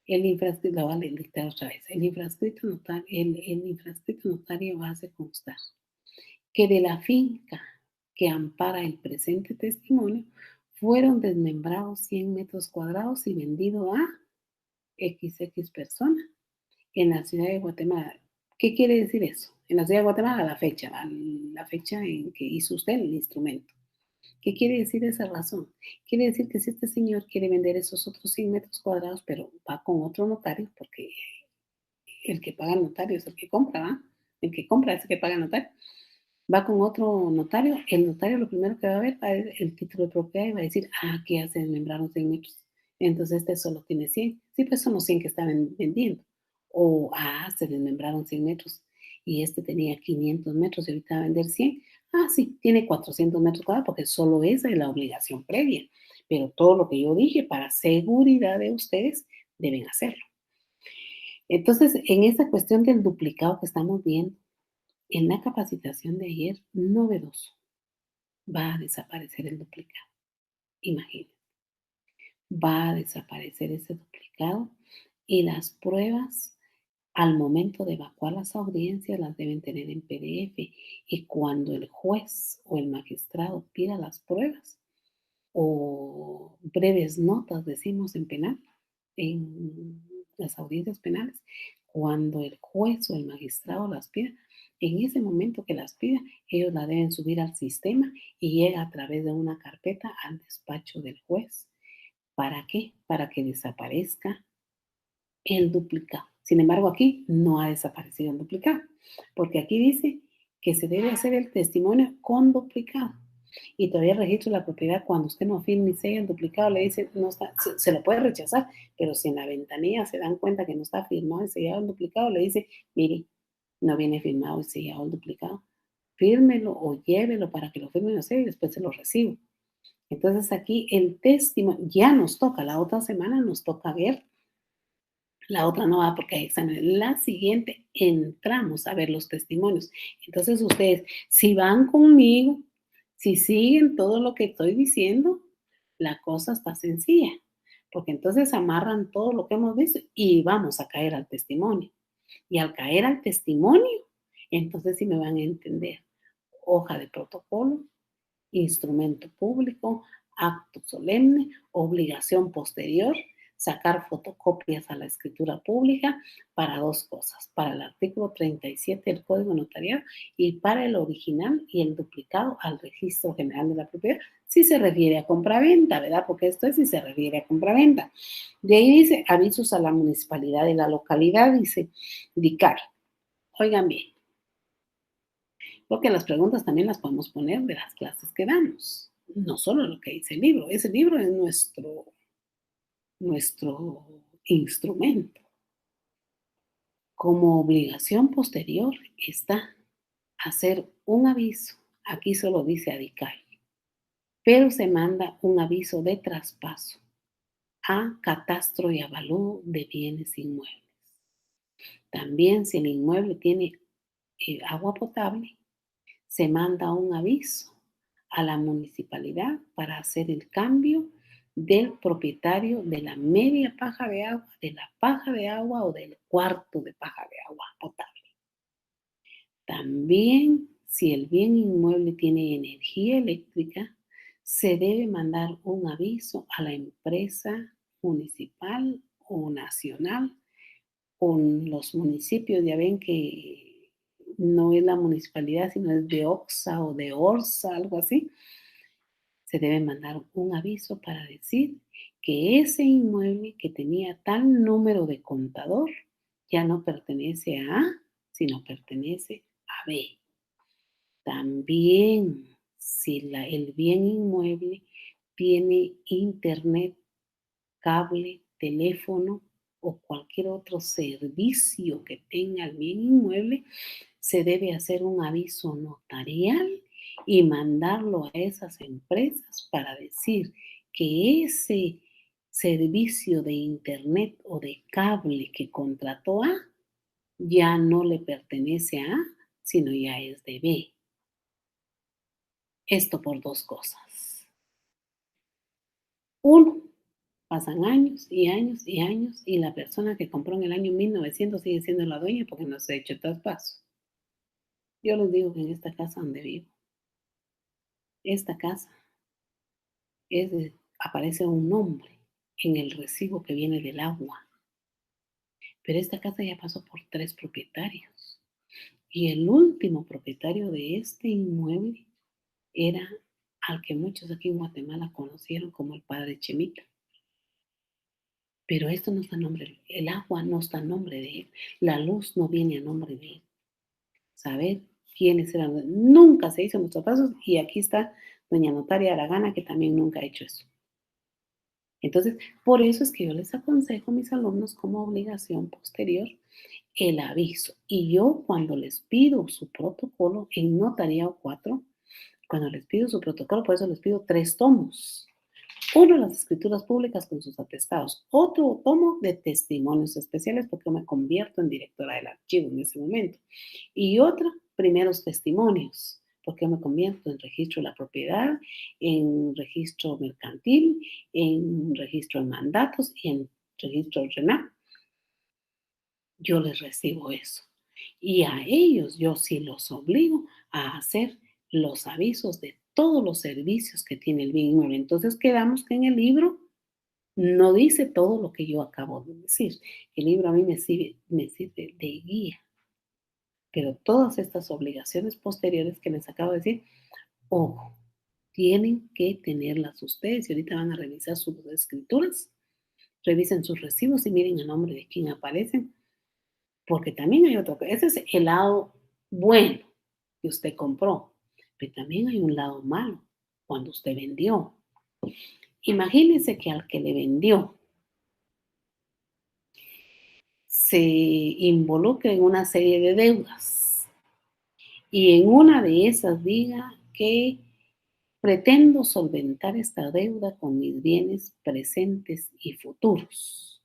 El infrascrito, la vale dictar otra vez. El infrascrito notario hace constar que de la finca que ampara el presente testimonio fueron desmembrados 100 metros cuadrados y vendido a XX persona en la ciudad de Guatemala. ¿Qué quiere decir eso? En la ciudad de Guatemala, la fecha en que hizo usted el instrumento. ¿Qué quiere decir esa razón? Quiere decir que si este señor quiere vender esos otros 100 metros cuadrados, pero va con otro notario, porque el que paga el notario es el que compra, ¿va? El que compra es el que paga el notario. Va con otro notario, el notario lo primero que va a ver va a ver el título de propiedad y va a decir, aquí ya se desmembraron 100 metros. Entonces este solo tiene 100. Sí, pues son los 100 que estaban vendiendo. O, se desmembraron 100 metros y este tenía 500 metros y ahorita va a vender 100. Sí, tiene 400 metros cuadrados porque solo esa es la obligación previa. Pero todo lo que yo dije para seguridad de ustedes deben hacerlo. Entonces, en esa cuestión del duplicado que estamos viendo, en la capacitación de ayer, novedoso, va a desaparecer el duplicado. Imagínense, va a desaparecer ese duplicado y las pruebas al momento de evacuar las audiencias las deben tener en PDF y cuando el juez o el magistrado pida las pruebas o breves notas, decimos en penal, en las audiencias penales, cuando el juez o el magistrado las pida, en ese momento que las pida, ellos la deben subir al sistema y llega a través de una carpeta al despacho del juez. ¿Para qué? Para que desaparezca el duplicado. Sin embargo, aquí no ha desaparecido el duplicado, porque aquí dice que se debe hacer el testimonio con duplicado. Y todavía el registro de la propiedad, cuando usted no firme y sella el duplicado, le dice, no está, se lo puede rechazar, pero si en la ventanilla se dan cuenta que no está firmado y sellado el duplicado, le dice, mire, no viene firmado y sellado el duplicado, fírmelo o llévelo para que lo firme usted y después se lo recibo. Entonces aquí el testimonio, ya nos toca, la otra semana nos toca ver, la otra no va porque hay exámenes, la siguiente entramos a ver los testimonios. Entonces ustedes, si van conmigo, si siguen todo lo que estoy diciendo, la cosa está sencilla, porque entonces amarran todo lo que hemos visto y vamos a caer al testimonio. Y al caer al testimonio, entonces sí me van a entender. Hoja de protocolo, instrumento público, acto solemne, obligación posterior, sacar fotocopias a la escritura pública para dos cosas, para el artículo 37 del Código Notarial y para el original y el duplicado al Registro General de la Propiedad, si se refiere a compraventa, ¿verdad? Porque esto es si se refiere a compraventa. De ahí dice avisos a la municipalidad de la localidad, dice DICAR. Oigan bien, porque las preguntas también las podemos poner de las clases que damos, no solo lo que dice el libro. Ese libro es nuestro instrumento. Como obligación posterior está hacer un aviso. Aquí solo dice ADICAL. pero se manda un aviso de traspaso a catastro y avalúo de bienes inmuebles. También si el inmueble tiene agua potable, se manda un aviso a la municipalidad para hacer el cambio del propietario de la media paja de agua, de la paja de agua o del cuarto de paja de agua potable. También, si el bien inmueble tiene energía eléctrica, se debe mandar un aviso a la empresa municipal o nacional o los municipios. Ya ven que no es la municipalidad, sino es de OXA o de ORSA, algo así. Se debe mandar un aviso para decir que ese inmueble que tenía tal número de contador ya no pertenece a A, sino pertenece a B. También, si el bien inmueble tiene internet, cable, teléfono o cualquier otro servicio que tenga el bien inmueble, se debe hacer un aviso notarial y mandarlo a esas empresas para decir que ese servicio de internet o de cable que contrató A ya no le pertenece a A, sino ya es de B. Esto por dos cosas. Uno, pasan años y años y años y la persona que compró en el año 1900 sigue siendo la dueña porque no se ha hecho traspaso. Yo les digo que en esta casa donde vivo, esta casa aparece un nombre en el recibo que viene del agua, pero esta casa ya pasó por 3 propietarios y el último propietario de este inmueble era al que muchos aquí en Guatemala conocieron como el padre Chemita. Pero esto no está a nombre, el agua no está a nombre de él, la luz no viene a nombre de él. Saber quiénes eran, nunca se hizo nuestros pasos y aquí está doña Notaria Aragana que también nunca ha hecho eso. Entonces, por eso es que yo les aconsejo a mis alumnos como obligación posterior el aviso. Y yo cuando les pido su protocolo en notariado 4, cuando les pido su protocolo, por eso les pido 3 tomos. Uno, las escrituras públicas con sus atestados. Otro tomo de testimonios especiales porque yo me convierto en directora del archivo en ese momento. Y otra, primeros testimonios, porque yo me convierto en registro de la propiedad, en registro mercantil, en registro de mandatos y en registro RENAC. Yo les recibo eso. Y a ellos yo sí los obligo a hacer los avisos de todos los servicios que tiene el bien inmueble. Entonces quedamos que en el libro no dice todo lo que yo acabo de decir. El libro a mí me sirve de guía. Pero todas estas obligaciones posteriores que les acabo de decir, ojo, tienen que tenerlas ustedes y ahorita van a revisar sus escrituras, revisen sus recibos y miren el nombre de quién aparecen, porque también hay otro, ese es el lado bueno que usted compró, pero también hay un lado malo cuando usted vendió. Imagínense que al que le vendió se involucra en una serie de deudas y en una de esas diga que pretendo solventar esta deuda con mis bienes presentes y futuros.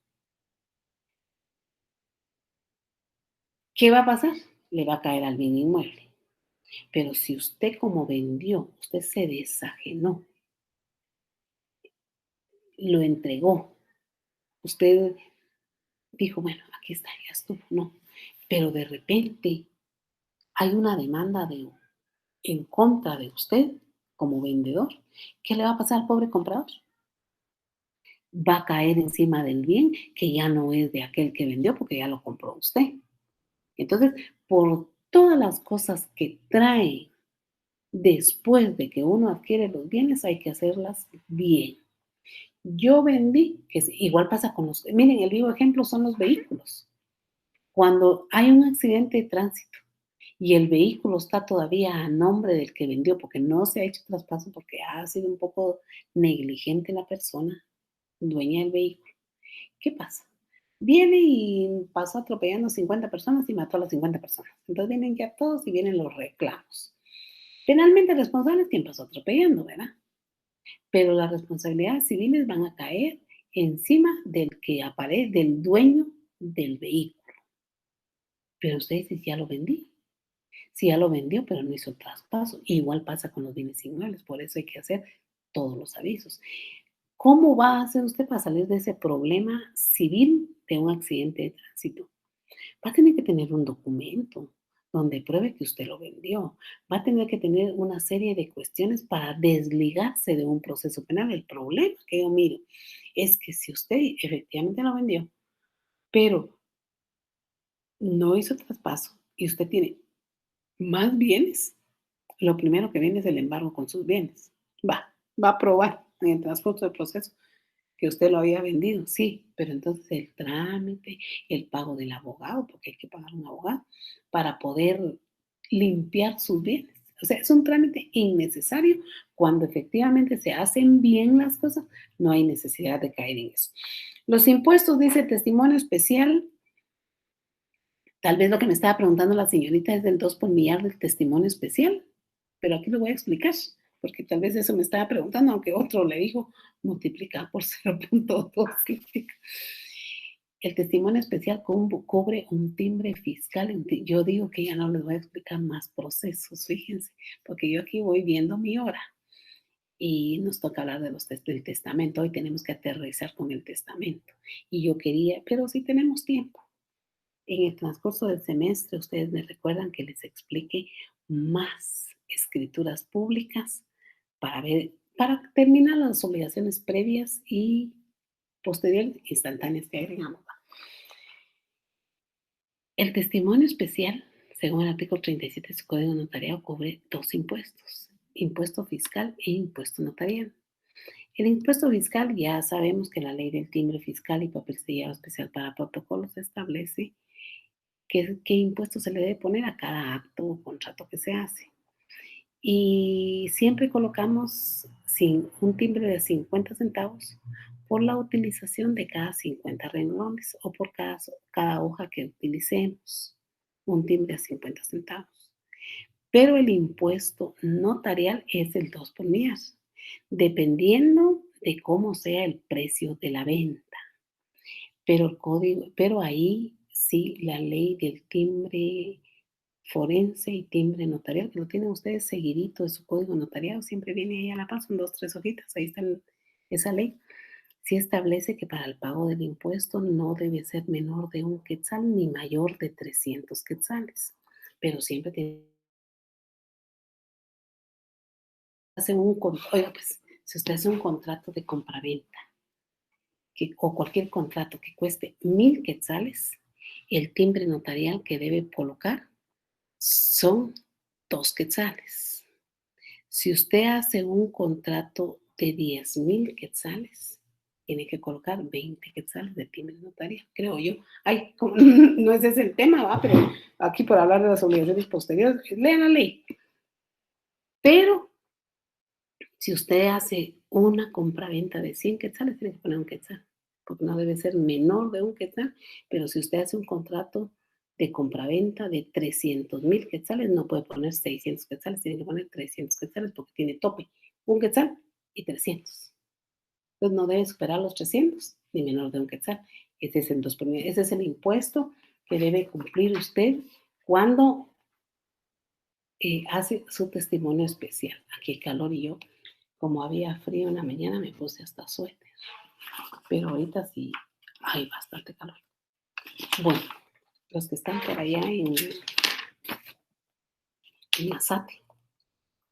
¿Qué va a pasar? Le va a caer al bien inmueble. Pero si usted como vendió, usted se desajenó, lo entregó, usted dijo, bueno, aquí está, ya estuvo, no. Pero de repente hay una demanda en contra de usted como vendedor. ¿Qué le va a pasar al pobre comprador? Va a caer encima del bien que ya no es de aquel que vendió porque ya lo compró usted. Entonces, por todas las cosas que trae después de que uno adquiere los bienes, hay que hacerlas bien. Yo vendí, igual pasa con miren, el vivo ejemplo son los vehículos. Cuando hay un accidente de tránsito y el vehículo está todavía a nombre del que vendió porque no se ha hecho traspaso porque ha sido un poco negligente la persona dueña del vehículo. ¿Qué pasa? Viene y pasó atropellando 50 personas y mató a las 50 personas. Entonces vienen ya todos y vienen los reclamos. Penalmente responsable es quien pasó atropellando, ¿verdad? pero las responsabilidades civiles van a caer encima del dueño del vehículo. Pero usted dice, ya lo vendí. Si ya lo vendió, pero no hizo traspaso. Igual pasa con los bienes inmuebles, por eso hay que hacer todos los avisos. ¿Cómo va a hacer usted para salir de ese problema civil de un accidente de tránsito? Va a tener que tener un documento donde pruebe que usted lo vendió. Va a tener que tener una serie de cuestiones para desligarse de un proceso penal. El problema que yo miro es que si usted efectivamente lo vendió, pero no hizo traspaso y usted tiene más bienes, lo primero que viene es el embargo con sus bienes. Va a probar en el transcurso del proceso que usted lo había vendido, sí, pero entonces el trámite, el pago del abogado, porque hay que pagar un abogado, para poder limpiar sus bienes. O sea, es un trámite innecesario. Cuando efectivamente se hacen bien las cosas, no hay necesidad de caer en eso. Los impuestos, dice testimonio especial. Tal vez lo que me estaba preguntando la señorita es del 2 por millar del testimonio especial, pero aquí lo voy a explicar, porque tal vez eso me estaba preguntando, aunque otro le dijo multiplica por 0.2. El testimonio especial cubre un timbre fiscal. Yo digo que ya no les voy a explicar más procesos, fíjense, porque yo aquí voy viendo mi hora y nos toca hablar del testamento. Hoy tenemos que aterrizar con el testamento. Y yo quería, pero sí tenemos tiempo. En el transcurso del semestre, ustedes me recuerdan que les explique más escrituras públicas para terminar las obligaciones previas y posteriores instantáneas que agregamos. El testimonio especial, según el artículo 37 de su Código Notarial, cubre dos impuestos: impuesto fiscal e impuesto notarial. El impuesto fiscal, ya sabemos que la ley del timbre fiscal y papel sellado especial para protocolos establece qué impuesto se le debe poner a cada acto o contrato que se hace. Y siempre colocamos un timbre de 50 centavos por la utilización de cada 50 renglones o por cada hoja que utilicemos. Un timbre a 50 centavos. Pero el impuesto notarial es el 2 por millar, dependiendo de cómo sea el precio de la venta. Pero ahí sí la ley del timbre forense y timbre notarial, que lo tienen ustedes seguidito de su código notariado, siempre viene ahí a la par, son 2, 3 hojitas, ahí está esa ley. Sí establece que para el pago del impuesto no debe ser menor de 1 quetzal ni mayor de 300 quetzales, pero siempre tiene oiga, pues, si usted hace un contrato de compraventa o cualquier contrato que cueste 1,000 quetzales, el timbre notarial que debe colocar son 2 quetzales. Si usted hace un contrato de 10,000 quetzales, tiene que colocar 20 quetzales de timbre notarial, creo yo. Ay, no es ese el tema, ¿va? Pero aquí por hablar de las obligaciones posteriores, lean la ley. Pero si usted hace una compraventa de 100 quetzales, tiene que poner 1 quetzal, porque no debe ser menor de 1 quetzal. Pero si usted hace un contrato de compraventa de 300,000 quetzales, no puede poner 600 quetzales, tiene que poner 300 quetzales porque tiene tope, 1 quetzal y 300. Entonces no debe superar los 300 ni menor de 1 quetzal. Ese es el 2 por millar. Ese es el impuesto que debe cumplir usted cuando hace su testimonio especial. Aquí hay calor y yo, como había frío en la mañana, me puse hasta suéter. Pero ahorita sí hay bastante calor. Bueno, los que están por allá en Mazate,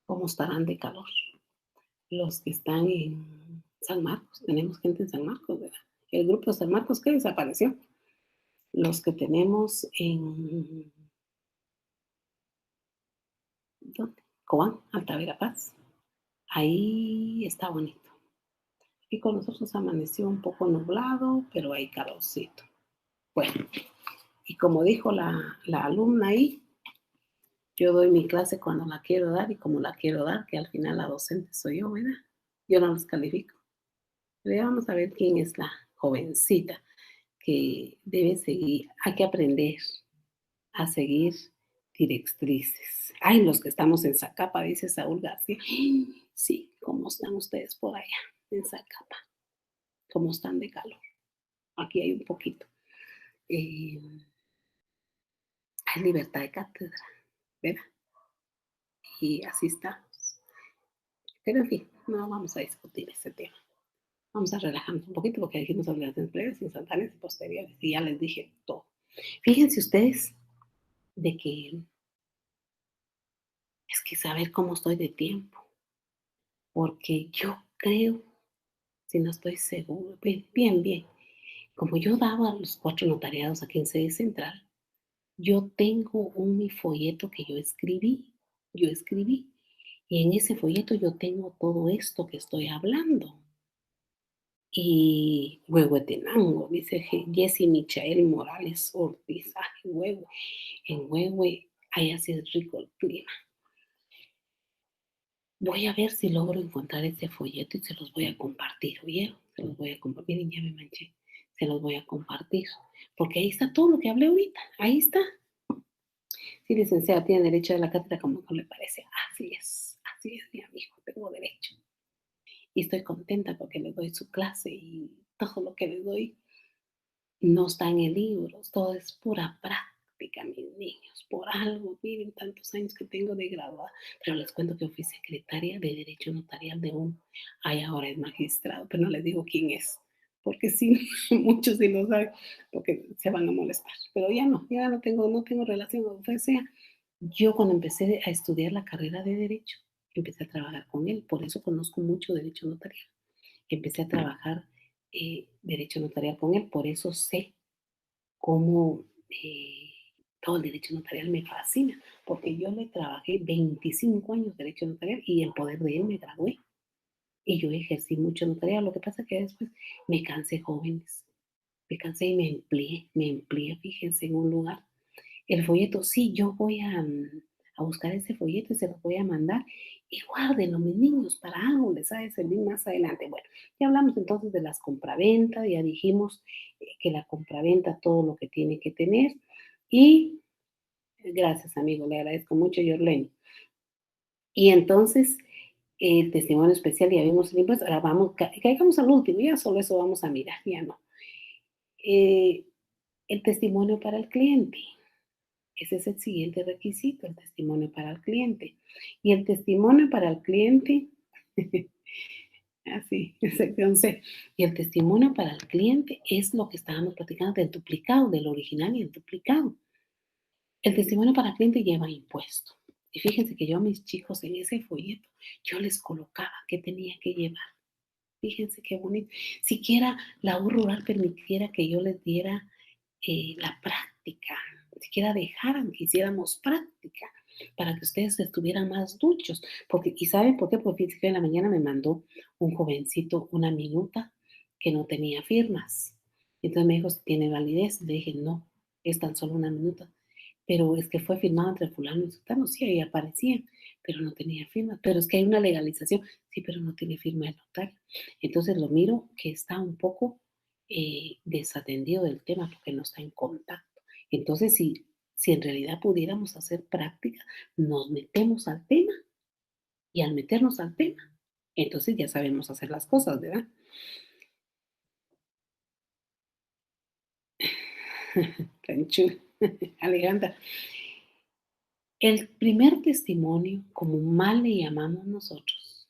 ¿cómo estarán de calor? Los que están en San Marcos, tenemos gente en San Marcos, ¿verdad? El grupo de San Marcos que desapareció. Los que tenemos en ¿dónde? Cobán, Alta Verapaz. Ahí está bonito. Y con nosotros amaneció un poco nublado, pero hay calorcito. Bueno, y como dijo la alumna ahí, yo doy mi clase cuando la quiero dar y como la quiero dar, que al final la docente soy yo, ¿verdad? Yo no los califico. Pero ya vamos a ver quién es la jovencita que debe seguir. Hay que aprender a seguir directrices. Ay, los que estamos en Zacapa, dice Saúl García. Sí, ¿cómo están ustedes por allá en Zacapa? ¿Cómo están de calor? Aquí hay un poquito. Eh, Hay libertad de cátedra, ¿verdad? Y así estamos. Pero en fin, no vamos a discutir ese tema. Vamos a relajarnos un poquito porque dijimos obligaciones previas, instantáneas y posteriores. Y ya les dije todo. Fíjense ustedes de que es que saber cómo estoy de tiempo, porque yo creo, si no estoy seguro, bien, bien, bien, como yo daba los 4 notariados aquí en sede central, yo tengo mi folleto que yo escribí, y en ese folleto yo tengo todo esto que estoy hablando. Y Huehuetenango, dice Jessy Michael Morales Ortiz, ay, Huehue, en Huehue, ahí así es rico el clima. Voy a ver si logro encontrar ese folleto y se los voy a compartir, ¿oyeron? Se los voy a compartir, miren, ya me manché, se los voy a compartir, porque ahí está todo lo que hablé ahorita, ahí está. Sí, licenciada, tiene derecho a la cátedra como no le parece. Así es, mi amigo, tengo derecho. Y estoy contenta porque le doy su clase y todo lo que le doy no está en el libro, todo es pura práctica, mis niños. Por algo, miren tantos años que tengo de graduada. Pero les cuento que fui secretaria de Derecho Notarial de uno. Ay, ahora es magistrado, pero no les digo quién es. Porque sí, muchos sí lo saben, porque se van a molestar. Pero ya no tengo relación con o sea. Yo cuando empecé a estudiar la carrera de Derecho, empecé a trabajar con él, por eso conozco mucho Derecho Notarial. Empecé a trabajar Derecho Notarial con él, por eso sé cómo todo el Derecho Notarial me fascina, porque yo le trabajé 25 años Derecho Notarial y en poder de él me gradué. Y yo ejercí mucho notarial, lo que pasa que después me cansé jóvenes, me cansé y me empleé, fíjense, en un lugar el folleto, sí, yo voy a buscar ese folleto y se los voy a mandar. Y guárdenlo, mis niños, para algo les ha de servir más adelante. Bueno, ya hablamos entonces de las compraventas, ya dijimos que la compraventa todo lo que tiene que tener. Y gracias, amigo, le agradezco mucho, Yorlene. Y entonces, el testimonio especial, ya vimos el impuesto, ahora vamos, caigamos al último, ya solo eso vamos a mirar, ya no. Eh, el testimonio para el cliente. Ese es el siguiente requisito, el testimonio para el cliente. Y el testimonio para el cliente, así, sección C. Y el testimonio para el cliente es lo que estábamos platicando del duplicado, del original y el duplicado. El testimonio para el cliente lleva impuesto. Y fíjense que yo a mis chicos en ese folleto, yo les colocaba qué tenía que llevar. Fíjense qué bonito. Siquiera la U rural permitiera que yo les diera la práctica, siquiera dejaran que hiciéramos práctica para que ustedes estuvieran más duchos. Porque, ¿y saben por qué? Porque fíjense que en la mañana me mandó un jovencito una minuta que no tenía firmas. Entonces me dijo, ¿tiene validez? Le dije, no, es tan solo una minuta. Pero es que fue firmado entre fulano y sutano, sí, ahí aparecían, pero no tenía firma. Pero es que hay una legalización, sí, pero no tiene firma de notario. Entonces lo miro que está un poco desatendido del tema porque no está en contacto. Entonces, si en realidad pudiéramos hacer práctica, nos metemos al tema y al meternos al tema, entonces ya sabemos hacer las cosas, ¿verdad? Tan chulo. Alejandra, el primer testimonio, como mal le llamamos nosotros,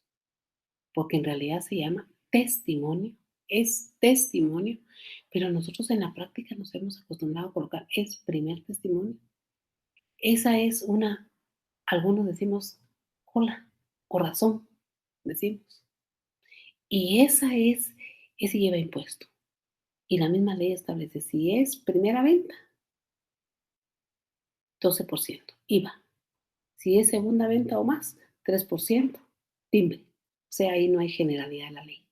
porque en realidad se llama testimonio, es testimonio, pero nosotros en la práctica nos hemos acostumbrado a colocar es primer testimonio. Esa es una, algunos decimos cola o razón, decimos. Y ese lleva impuesto. Y la misma ley establece, si es primera venta, 12% IVA. Si es segunda venta o más, 3% timbre. O sea, ahí no hay generalidad en la ley.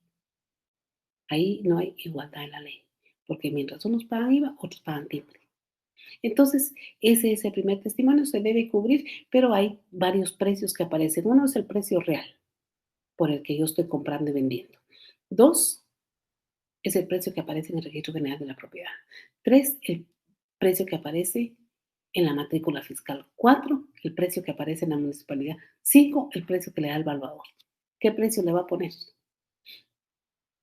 Ahí no hay igualdad en la ley. Porque mientras unos pagan IVA, otros pagan timbre. Entonces, ese es el primer testimonio, se debe cubrir, pero hay varios precios que aparecen. Uno es el precio real por el que yo estoy comprando y vendiendo. Dos, es el precio que aparece en el registro general de la propiedad. Tres, el precio que aparece en la matrícula fiscal. Cuatro, el precio que aparece en la municipalidad. Cinco, el precio que le da el valuador. ¿qué precio le va a poner?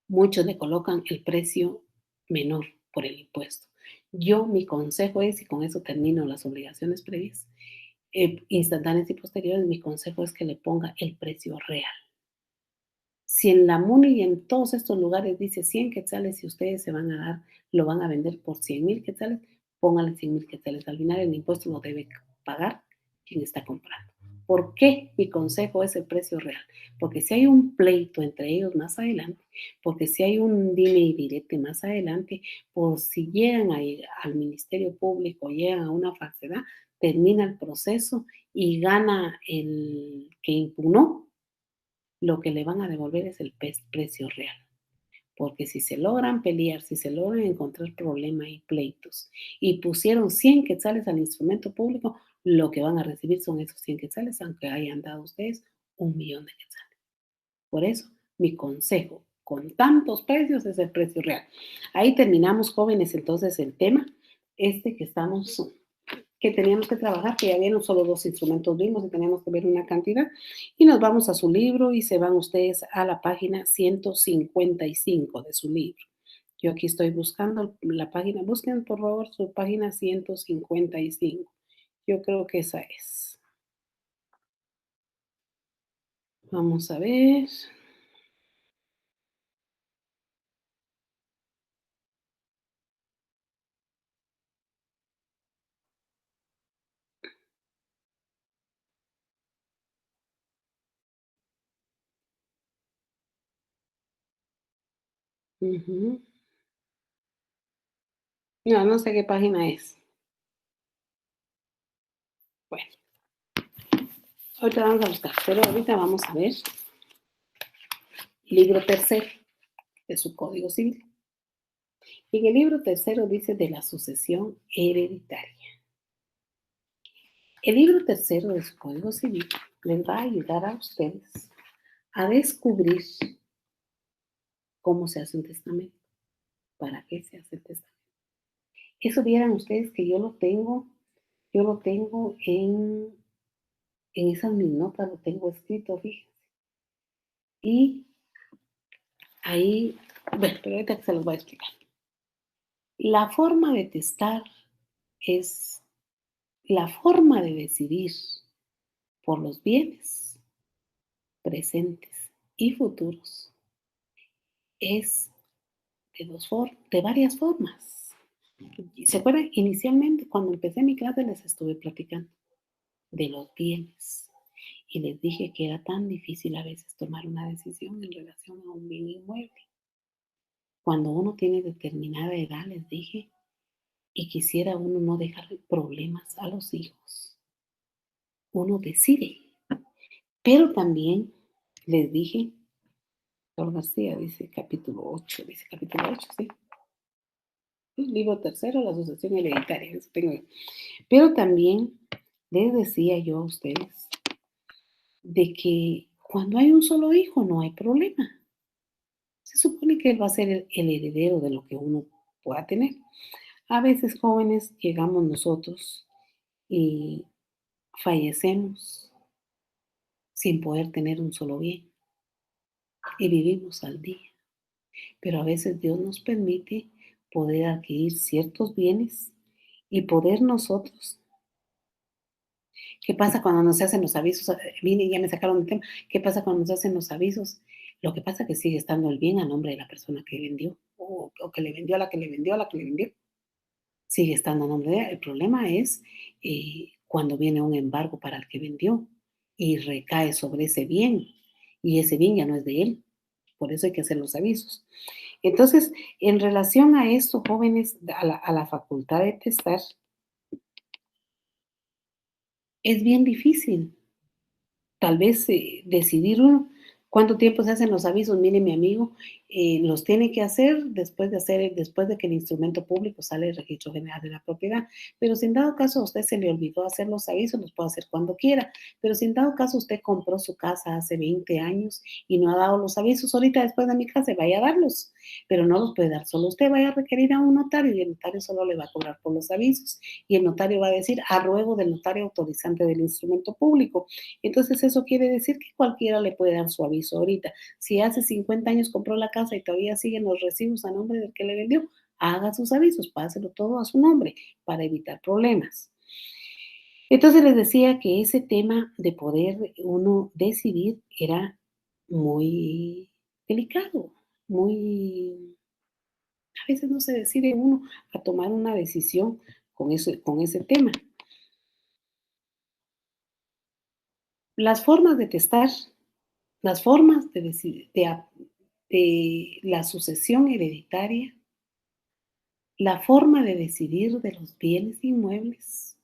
Muchos le colocan el precio menor por el impuesto. Mi consejo es, y con eso termino las obligaciones previas, instantáneas y posteriores, mi consejo es que le ponga el precio real. Si en la MUNI y en todos estos lugares dice 100 quetzales y ustedes se van a dar, lo van a vender por 100,000 quetzales, póngale 100,000 quetzales. Al final el impuesto lo debe pagar quien está comprando. ¿Por qué mi consejo es el precio real? Porque si hay un pleito entre ellos más adelante, porque si hay un dime y direte más adelante, por si llegan al Ministerio Público, llegan a una falsedad, termina el proceso y gana el que impugnó, lo que le van a devolver es el precio real. Porque si se logran pelear, si se logran encontrar problemas y pleitos, y pusieron 100 quetzales al instrumento público, lo que van a recibir son esos 100 quetzales, aunque hayan dado ustedes 1,000,000 de quetzales. Por eso, mi consejo con tantos precios es el precio real. Ahí terminamos, jóvenes, entonces el tema que estamos que teníamos que trabajar, que ya vieron solo 2 instrumentos vimos y teníamos que ver una cantidad. Y nos vamos a su libro y se van ustedes a la página 155 de su libro. Yo aquí estoy buscando la página. Busquen, por favor, su página 155. Yo creo que esa es. Vamos a ver. Ujú. No, no sé qué página es. Bueno, ahorita vamos a buscar, pero ahorita vamos a ver libro tercero de su Código Civil. En el libro tercero dice de la sucesión hereditaria. El libro tercero de su Código Civil les va a ayudar a ustedes a descubrir cómo se hace un testamento, para qué se hace el testamento. Eso vieran ustedes que yo lo tengo en esas mis notas, lo tengo escrito, fíjense. Y ahí, bueno, pero ahorita que se los voy a explicar. La forma de testar es la forma de decidir por los bienes presentes y futuros. Es de varias formas. ¿Se acuerdan? Inicialmente, cuando empecé mi clase, les estuve platicando de los bienes y les dije que era tan difícil a veces tomar una decisión en relación a un bien inmueble. Cuando uno tiene determinada edad, les dije, y quisiera uno no dejar problemas a los hijos, uno decide. Pero también les dije, Doctor García dice capítulo 8, sí. El libro tercero, la sucesión hereditaria, eso tengo yo. Pero también les decía yo a ustedes de que cuando hay un solo hijo no hay problema. Se supone que él va a ser el heredero de lo que uno pueda tener. A veces jóvenes llegamos nosotros y fallecemos sin poder tener un solo bien y vivimos al día. Pero a veces Dios nos permite poder adquirir ciertos bienes y poder nosotros. ¿Qué pasa cuando nos hacen los avisos? Vine y ya me sacaron el tema. ¿Qué pasa cuando nos hacen los avisos? Lo que pasa es que sigue estando el bien a nombre de la persona que vendió o que le vendió a la que le vendió a la que le vendió. Sigue estando a nombre de ella. El problema es cuando viene un embargo para el que vendió y recae sobre ese bien y ese bien ya no es de él. Por eso hay que hacer los avisos. Entonces, en relación a esto, jóvenes, a la facultad de testar, es bien difícil. Tal vez decidir uno cuánto tiempo se hacen los avisos. Mire, mi amigo, los tiene que hacer después de que el instrumento público sale del registro general de la propiedad. Pero si en dado caso a usted se le olvidó hacer los avisos, los puede hacer cuando quiera. Pero si en dado caso usted compró su casa hace 20 años y no ha dado los avisos, ahorita después de mi casa vaya a darlos, pero no los puede dar solo usted, vaya a requerir a un notario y el notario solo le va a cobrar por los avisos y el notario va a decir a ruego del notario autorizante del instrumento público. Entonces eso quiere decir que cualquiera le puede dar su aviso ahorita. Si hace 50 años compró la casa y todavía siguen los recibos a nombre del que le vendió, haga sus avisos, páselo todo a su nombre para evitar problemas. Entonces les decía que ese tema de poder uno decidir era muy delicado, muy, a veces no se decide uno a tomar una decisión con ese tema. Las formas de testar, las formas de, de la sucesión hereditaria, la forma de decidir de los bienes inmuebles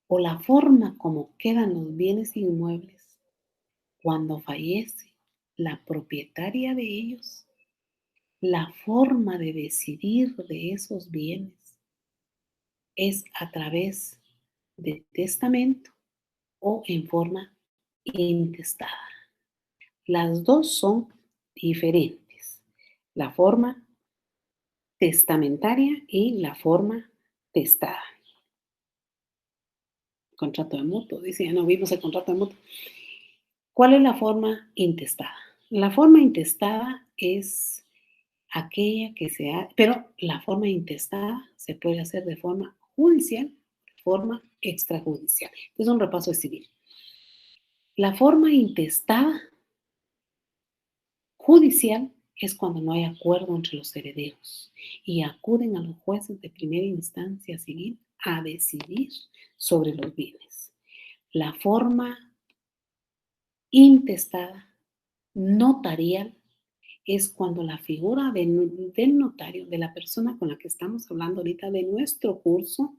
o la forma como quedan los bienes inmuebles cuando fallece la propietaria de ellos, la forma de decidir de esos bienes es a través de testamento o en forma intestada. Las dos son diferentes. La forma testamentaria y la forma testada. Contrato de mutuo, dice, ya no vimos el contrato de mutuo. ¿Cuál es la forma intestada? La forma intestada es aquella que se ha, pero la forma intestada se puede hacer de forma judicial, de forma extrajudicial. Es un repaso de civil. La forma intestada judicial es cuando no hay acuerdo entre los herederos y acuden a los jueces de primera instancia civil a decidir sobre los bienes. La forma intestada notarial es cuando la figura del notario, de la persona con la que estamos hablando ahorita de nuestro curso,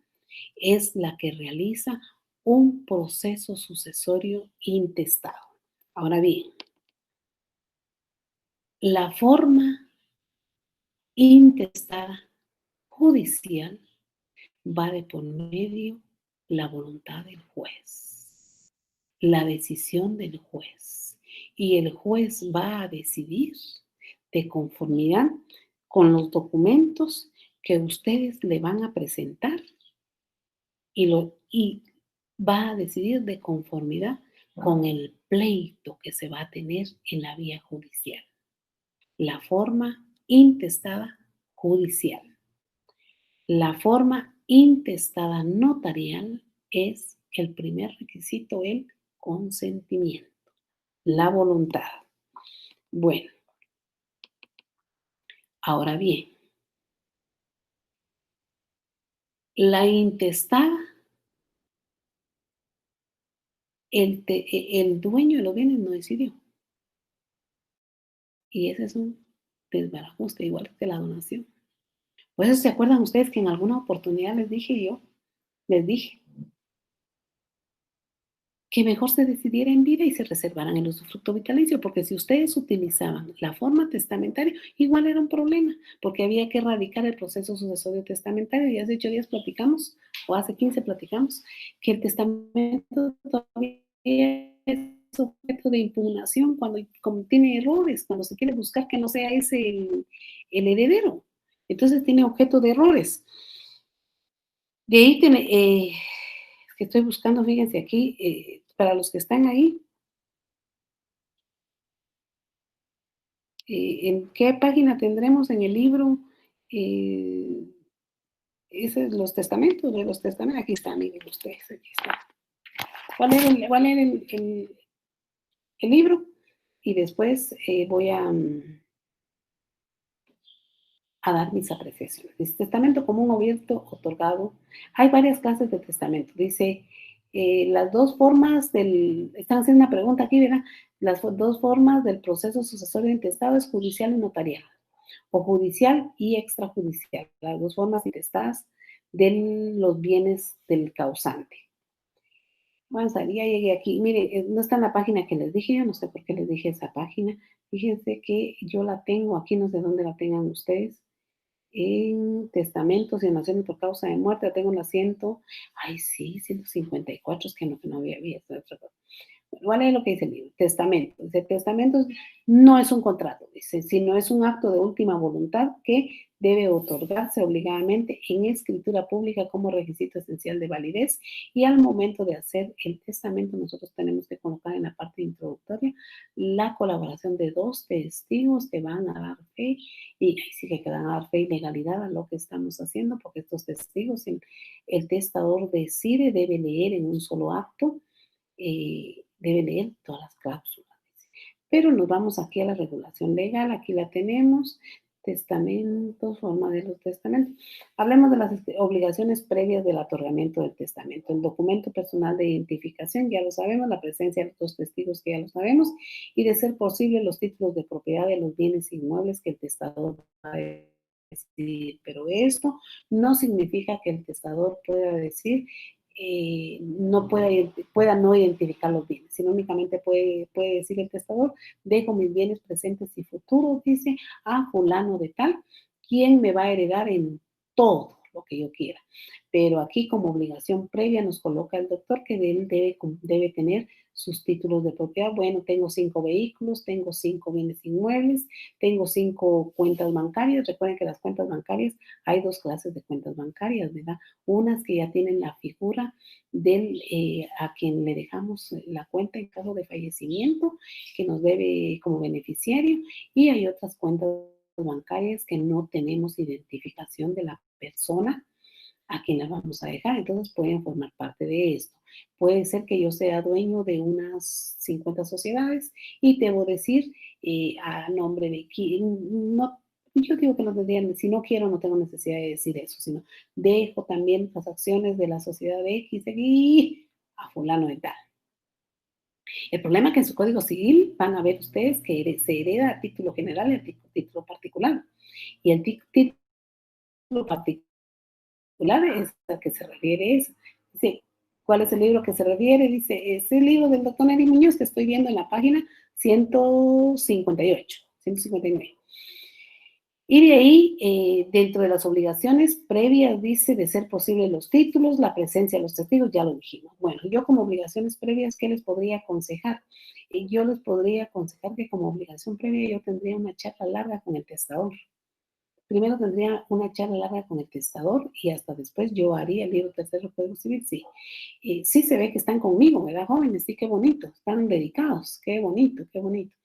es la que realiza un proceso sucesorio intestado. Ahora bien, la forma intestada judicial va de por medio la voluntad del juez, la decisión del juez. Y el juez va a decidir de conformidad con los documentos que ustedes le van a presentar y va a decidir de conformidad con el pleito que se va a tener en la vía judicial. La forma intestada judicial. La forma intestada notarial es el primer requisito, el consentimiento, la voluntad. Bueno, ahora bien, la intestada, el dueño de los bienes no decidió. Y ese es un desbarajuste, igual que la donación. Por eso se acuerdan ustedes que en alguna oportunidad les dije, que mejor se decidiera en vida y se reservaran el usufructo vitalicio, porque si ustedes utilizaban la forma testamentaria, igual era un problema, porque había que erradicar el proceso sucesorio testamentario. Y hace 8 días platicamos, o hace 15 platicamos, que el testamento todavía es objeto de impugnación cuando tiene errores, cuando se quiere buscar que no sea ese el heredero. Entonces tiene objeto de errores. De ahí que estoy buscando, fíjense aquí, para los que están ahí, ¿en qué página tendremos en el libro? Eh, los testamentos, de los testamentos, aquí están, miren ustedes, aquí está. ¿Cuál era el libro? Y después voy a dar mis apreciaciones. Dice, testamento común abierto otorgado. Hay varias clases de testamento. Dice, las dos formas están haciendo una pregunta aquí, ¿verdad? Las dos formas del proceso sucesorio intestado es judicial y notarial, o judicial y extrajudicial, las dos formas intestadas de los bienes del causante. Vamos a ver, ya llegué aquí. Mire, no está en la página que les dije, yo no sé por qué les dije esa página. Fíjense que yo la tengo aquí, no sé dónde la tengan ustedes. En testamentos y donaciones por causa de muerte, la tengo en la 100, ay sí, 154, es que no había visto otra cosa. Igual es lo que dice el libro, testamento. Dice, testamento no es un contrato, dice, sino es un acto de última voluntad que debe otorgarse obligadamente en escritura pública como requisito esencial de validez. Y al momento de hacer el testamento, nosotros tenemos que colocar en la parte introductoria la colaboración de dos testigos que van a dar fe, y ahí sí que van a dar fe y legalidad a lo que estamos haciendo, porque estos testigos, el testador decide, debe leer en un solo acto, debe leer todas las cláusulas. Pero nos vamos aquí a la regulación legal, aquí la tenemos, testamentos, forma de los testamentos. Hablemos de las obligaciones previas del otorgamiento del testamento. El documento personal de identificación, ya lo sabemos, la presencia de los testigos, que ya lo sabemos, y de ser posible los títulos de propiedad de los bienes inmuebles que el testador va a decidir. Pero esto no significa que el testador pueda decir no pueda no identificar los bienes, sino únicamente puede decir el testador, dejo mis bienes presentes y futuros, dice, a fulano de tal, quien me va a heredar en todo lo que yo quiera. Pero aquí como obligación previa nos coloca el doctor que él debe tener sus títulos de propiedad. Bueno, tengo 5 vehículos, tengo 5 bienes inmuebles, tengo 5 cuentas bancarias. Recuerden que las cuentas bancarias, hay dos clases de cuentas bancarias, ¿verdad? Unas que ya tienen la figura del a quien le dejamos la cuenta en caso de fallecimiento, que nos debe como beneficiario, y hay otras cuentas bancarias que no tenemos identificación de la persona a quien las vamos a dejar, entonces pueden formar parte de esto. Puede ser que yo sea dueño de unas 50 sociedades y debo decir a nombre de quién, no, yo digo que no tendrían, si no quiero, no tengo necesidad de decir eso, sino dejo también las acciones de la sociedad de X y a fulano de tal. El problema es que en su código civil van a ver ustedes que se hereda a título general y a título particular. Y el título particular es al que se refiere eso. Dice, ¿cuál es el libro que se refiere? Dice, es el libro del doctor Neri Muñoz que estoy viendo en la página 158, 159. Y de ahí, dentro de las obligaciones previas, dice de ser posible los títulos, la presencia de los testigos, ya lo dijimos. Bueno, yo como obligaciones previas, ¿qué les podría aconsejar? Yo les podría aconsejar que como obligación previa yo tendría una charla larga con el testador. Primero tendría una charla larga con el testador y hasta después yo haría el libro tercero del Código Civil, sí. Sí se ve que están conmigo, ¿verdad, jóvenes? Sí, qué bonito, están dedicados, qué bonito, qué bonito.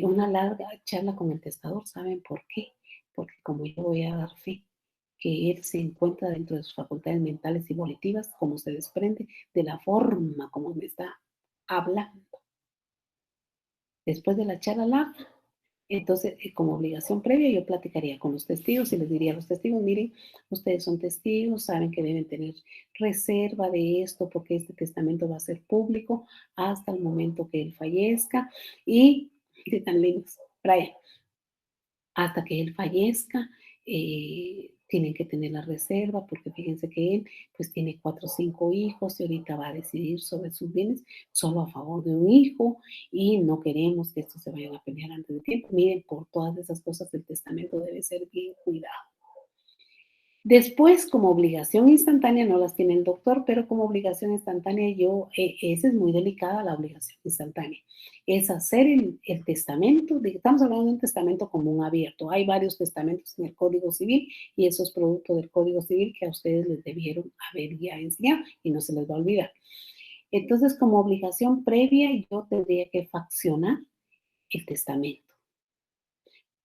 Una larga charla con el testador, ¿saben por qué? Porque como yo voy a dar fe que él se encuentra dentro de sus facultades mentales y volitivas, como se desprende de la forma como me está hablando. Después de la charla larga, entonces, como obligación previa, yo platicaría con los testigos y les diría a los testigos, miren, ustedes son testigos, saben que deben tener reserva de esto porque este testamento va a ser público hasta el momento que él fallezca. Y, de tan lindos, Brian, hasta que él fallezca, tienen que tener la reserva, porque fíjense que él pues tiene 4 o 5 hijos y ahorita va a decidir sobre sus bienes solo a favor de un hijo y no queremos que estos se vayan a pelear antes de tiempo. Miren, por todas esas cosas el testamento debe ser bien cuidado. Después, como obligación instantánea, no las tiene el doctor, pero como obligación instantánea, esa es muy delicada la obligación instantánea. Es hacer el testamento, estamos hablando de un testamento común abierto. Hay varios testamentos en el Código Civil y eso es producto del Código Civil que a ustedes les debieron haber ya enseñado y no se les va a olvidar. Entonces, como obligación previa, yo tendría que faccionar el testamento.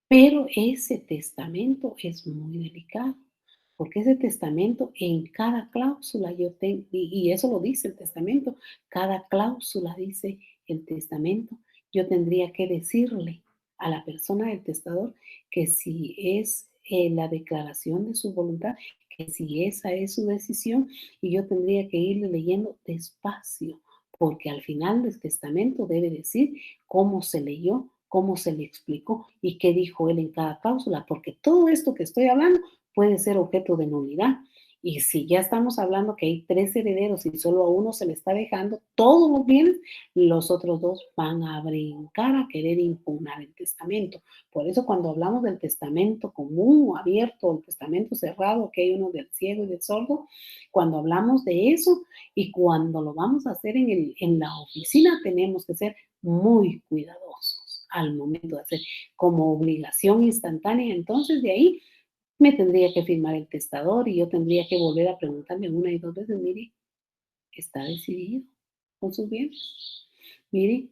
Pero ese testamento es muy delicado, porque ese testamento en cada cláusula yo tengo, y eso lo dice el testamento, cada cláusula dice el testamento, yo tendría que decirle a la persona del testador que si es la declaración de su voluntad, que si esa es su decisión, y yo tendría que irle leyendo despacio, porque al final del testamento debe decir cómo se leyó, cómo se le explicó y qué dijo él en cada cláusula, porque todo esto que estoy hablando puede ser objeto de nulidad Y si ya estamos hablando que hay 3 herederos y solo a uno se le está dejando todos los bienes, los otros 2 van a brincar a querer impugnar el testamento. Por eso cuando hablamos del testamento común o abierto, o el testamento cerrado, que hay uno del ciego y del sordo, cuando hablamos de eso y cuando lo vamos a hacer en la oficina, tenemos que ser muy cuidadosos al momento de hacer como obligación instantánea. Entonces, de ahí me tendría que firmar el testador y yo tendría que volver a preguntarme una y dos veces, mire, ¿está decidido con sus bienes? Mire,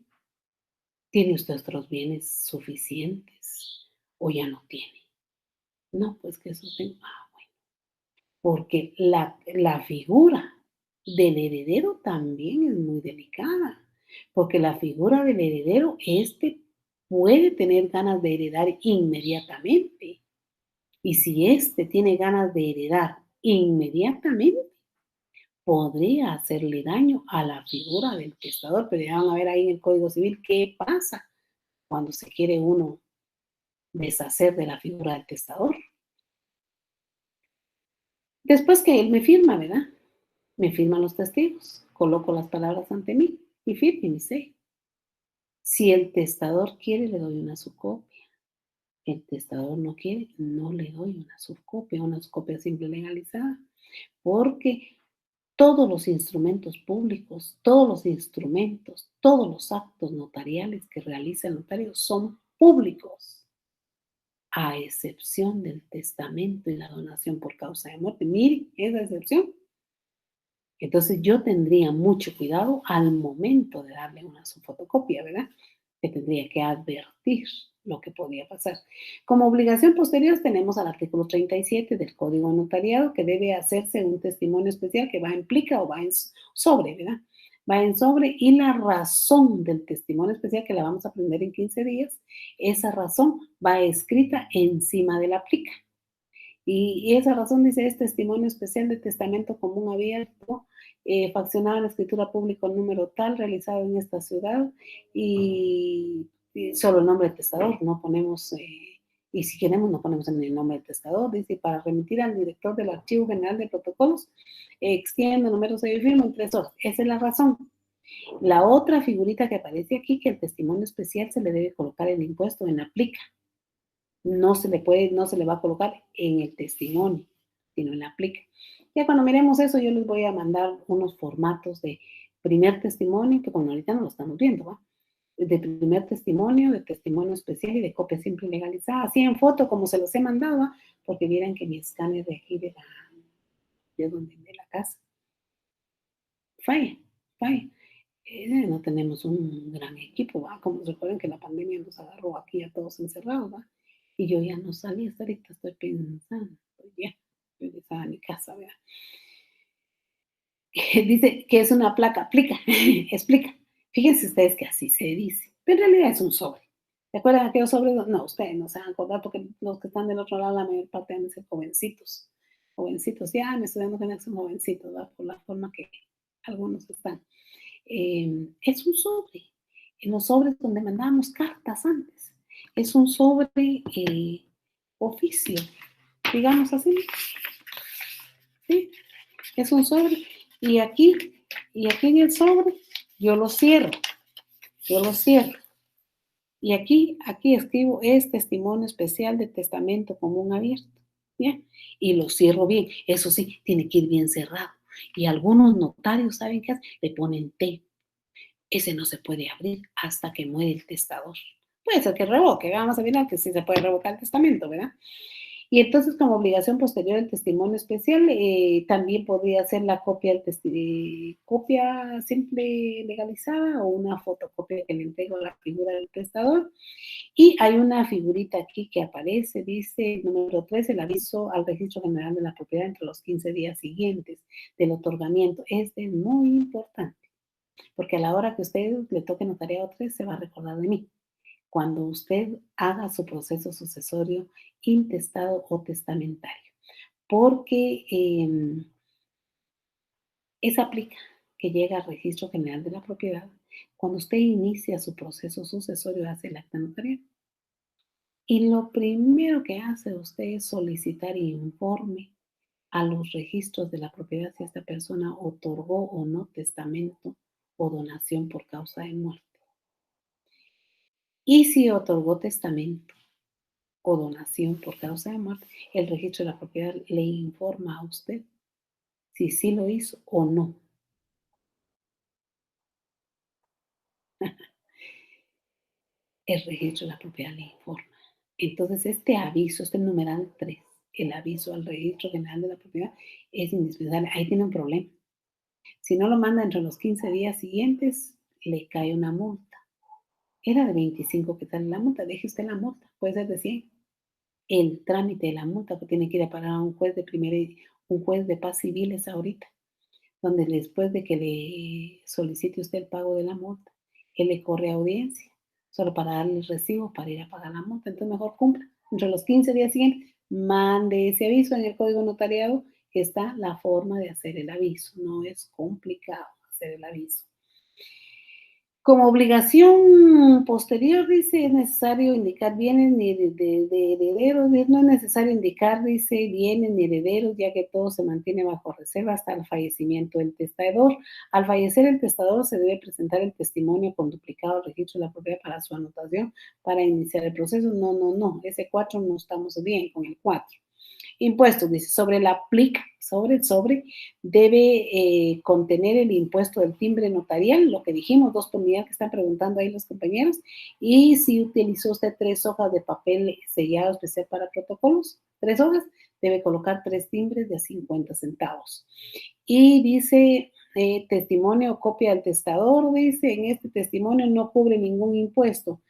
¿tiene usted otros bienes suficientes o ya no tiene? No, pues que eso tengo. Ah, bueno, porque la figura del heredero también es muy delicada, porque la figura del heredero, este puede tener ganas de heredar inmediatamente. Y si éste tiene ganas de heredar inmediatamente, podría hacerle daño a la figura del testador, pero ya van a ver ahí en el Código Civil qué pasa cuando se quiere uno deshacer de la figura del testador. Después que él me firma, ¿verdad? Me firman los testigos, coloco las palabras ante mí y firme mi sello. Si el testador quiere, le doy una subcopia. El testador no quiere, no le doy una subcopia simple legalizada, porque todos los instrumentos públicos, todos los instrumentos, todos los actos notariales que realiza el notario son públicos, a excepción del testamento y la donación por causa de muerte. Miren esa excepción. Entonces yo tendría mucho cuidado al momento de darle una su fotocopia, ¿verdad? Que tendría que advertir lo que podía pasar. Como obligación posterior tenemos al artículo 37 del Código Notariado, que debe hacerse un testimonio especial que va en plica o va en sobre, ¿verdad? Va en sobre, y la razón del testimonio especial, que la vamos a aprender en 15 días, esa razón va escrita encima de la plica. Y esa razón dice: es testimonio especial de testamento común abierto, faccionado en la escritura pública número tal, realizado en esta ciudad, y solo el nombre del testador, no ponemos, y si queremos no ponemos en el nombre del testador, dice: para remitir al director del Archivo General de Protocolos, extiende número de firma en 3 horas. Esa es la razón. La otra figurita que aparece aquí, que el testimonio especial se le debe colocar el impuesto en la plica. No se le va a colocar en el testimonio, sino en la plica. Ya cuando miremos eso, yo les voy a mandar unos formatos de primer testimonio, que bueno, ahorita no lo estamos viendo, ¿va? De primer testimonio, de testimonio especial y de copia simple y legalizada, así en foto como se los he mandado, ¿va? Porque vieran que mi escáner de aquí de la casa falla, falla. No tenemos un gran equipo, ¿va? Como recuerden que la pandemia nos agarró aquí a todos encerrados, ¿va? Y yo ya no salí, hasta ahorita estoy pensando, ya, regresaba a mi casa, ¿verdad? Dice que es una placa, aplica, explica. Fíjense ustedes que así se dice, pero en realidad es un sobre. ¿Se acuerdan de aquellos sobres? No, ustedes no se van a acordar porque los que están del otro lado, la mayor parte deben ser jovencitos. Jovencitos, ya me estoy dando cuenta que son jovencitos, ¿verdad? Por la forma que algunos están. Es un sobre. En los sobres donde mandábamos cartas antes. Es un sobre oficio, digamos así. ¿Sí? Es un sobre. Y aquí en el sobre, yo lo cierro. Yo lo cierro. Y aquí escribo: es testimonio especial de testamento común abierto. ¿Bien? Y lo cierro bien. Eso sí, tiene que ir bien cerrado. Y algunos notarios, ¿saben qué hacen? Le ponen T. Ese no se puede abrir hasta que muere el testador. Puede ser que revoque, vamos a mirar que sí se puede revocar el testamento, ¿verdad? Y entonces, como obligación posterior el testimonio especial, también podría ser la copia simple legalizada o una fotocopia que le entrego a la figura del testador. Y hay una figurita aquí que aparece, dice número 3, el aviso al Registro General de la Propiedad entre los 15 días siguientes del otorgamiento. Este es muy importante, porque a la hora que usted le toque notariado 3, se va a recordar de mí. Cuando usted haga su proceso sucesorio, intestado o testamentario. Porque esa aplica que llega al Registro General de la Propiedad cuando usted inicia su proceso sucesorio, hace el acta notarial. Y lo primero que hace usted es solicitar informe a los registros de la propiedad si esta persona otorgó o no testamento o donación por causa de muerte. Y si otorgó testamento o donación por causa de muerte, el registro de la propiedad le informa a usted si sí lo hizo o no. El registro de la propiedad le informa. Entonces, este aviso, este numeral 3, el aviso al registro general de la propiedad, es indispensable. Ahí tiene un problema. Si no lo manda entre los 15 días siguientes, le cae una multa. Era de 25, ¿qué tal la multa? Deje usted la multa, puede ser de 100. El trámite de la multa que tiene que ir a pagar a un juez de un juez de paz civiles ahorita, donde después de que le solicite usted el pago de la multa, él le corre audiencia, solo para darle el recibo para ir a pagar la multa. Entonces mejor cumpla. Entre los 15 días siguientes, mande ese aviso. En el código notariado está la forma de hacer el aviso. No es complicado hacer el aviso. Como obligación posterior, dice, es necesario indicar bienes ni de herederos, no es necesario indicar, dice, bienes ni herederos, ya que todo se mantiene bajo reserva hasta el fallecimiento del testador. Al fallecer el testador se debe presentar el testimonio con duplicado al registro de la propiedad para su anotación para iniciar el proceso. No, ese 4 no estamos bien con el 4. Impuestos, dice, sobre la plica, sobre el sobre, debe contener el impuesto del timbre notarial, lo que dijimos, 2 por unidad que están preguntando ahí los compañeros, y si utilizó usted 3 hojas de papel sellado especial para protocolos, 3 hojas, debe colocar 3 timbres de 50 centavos. Y dice, testimonio o copia del testador, dice, en este testimonio no cubre ningún impuesto.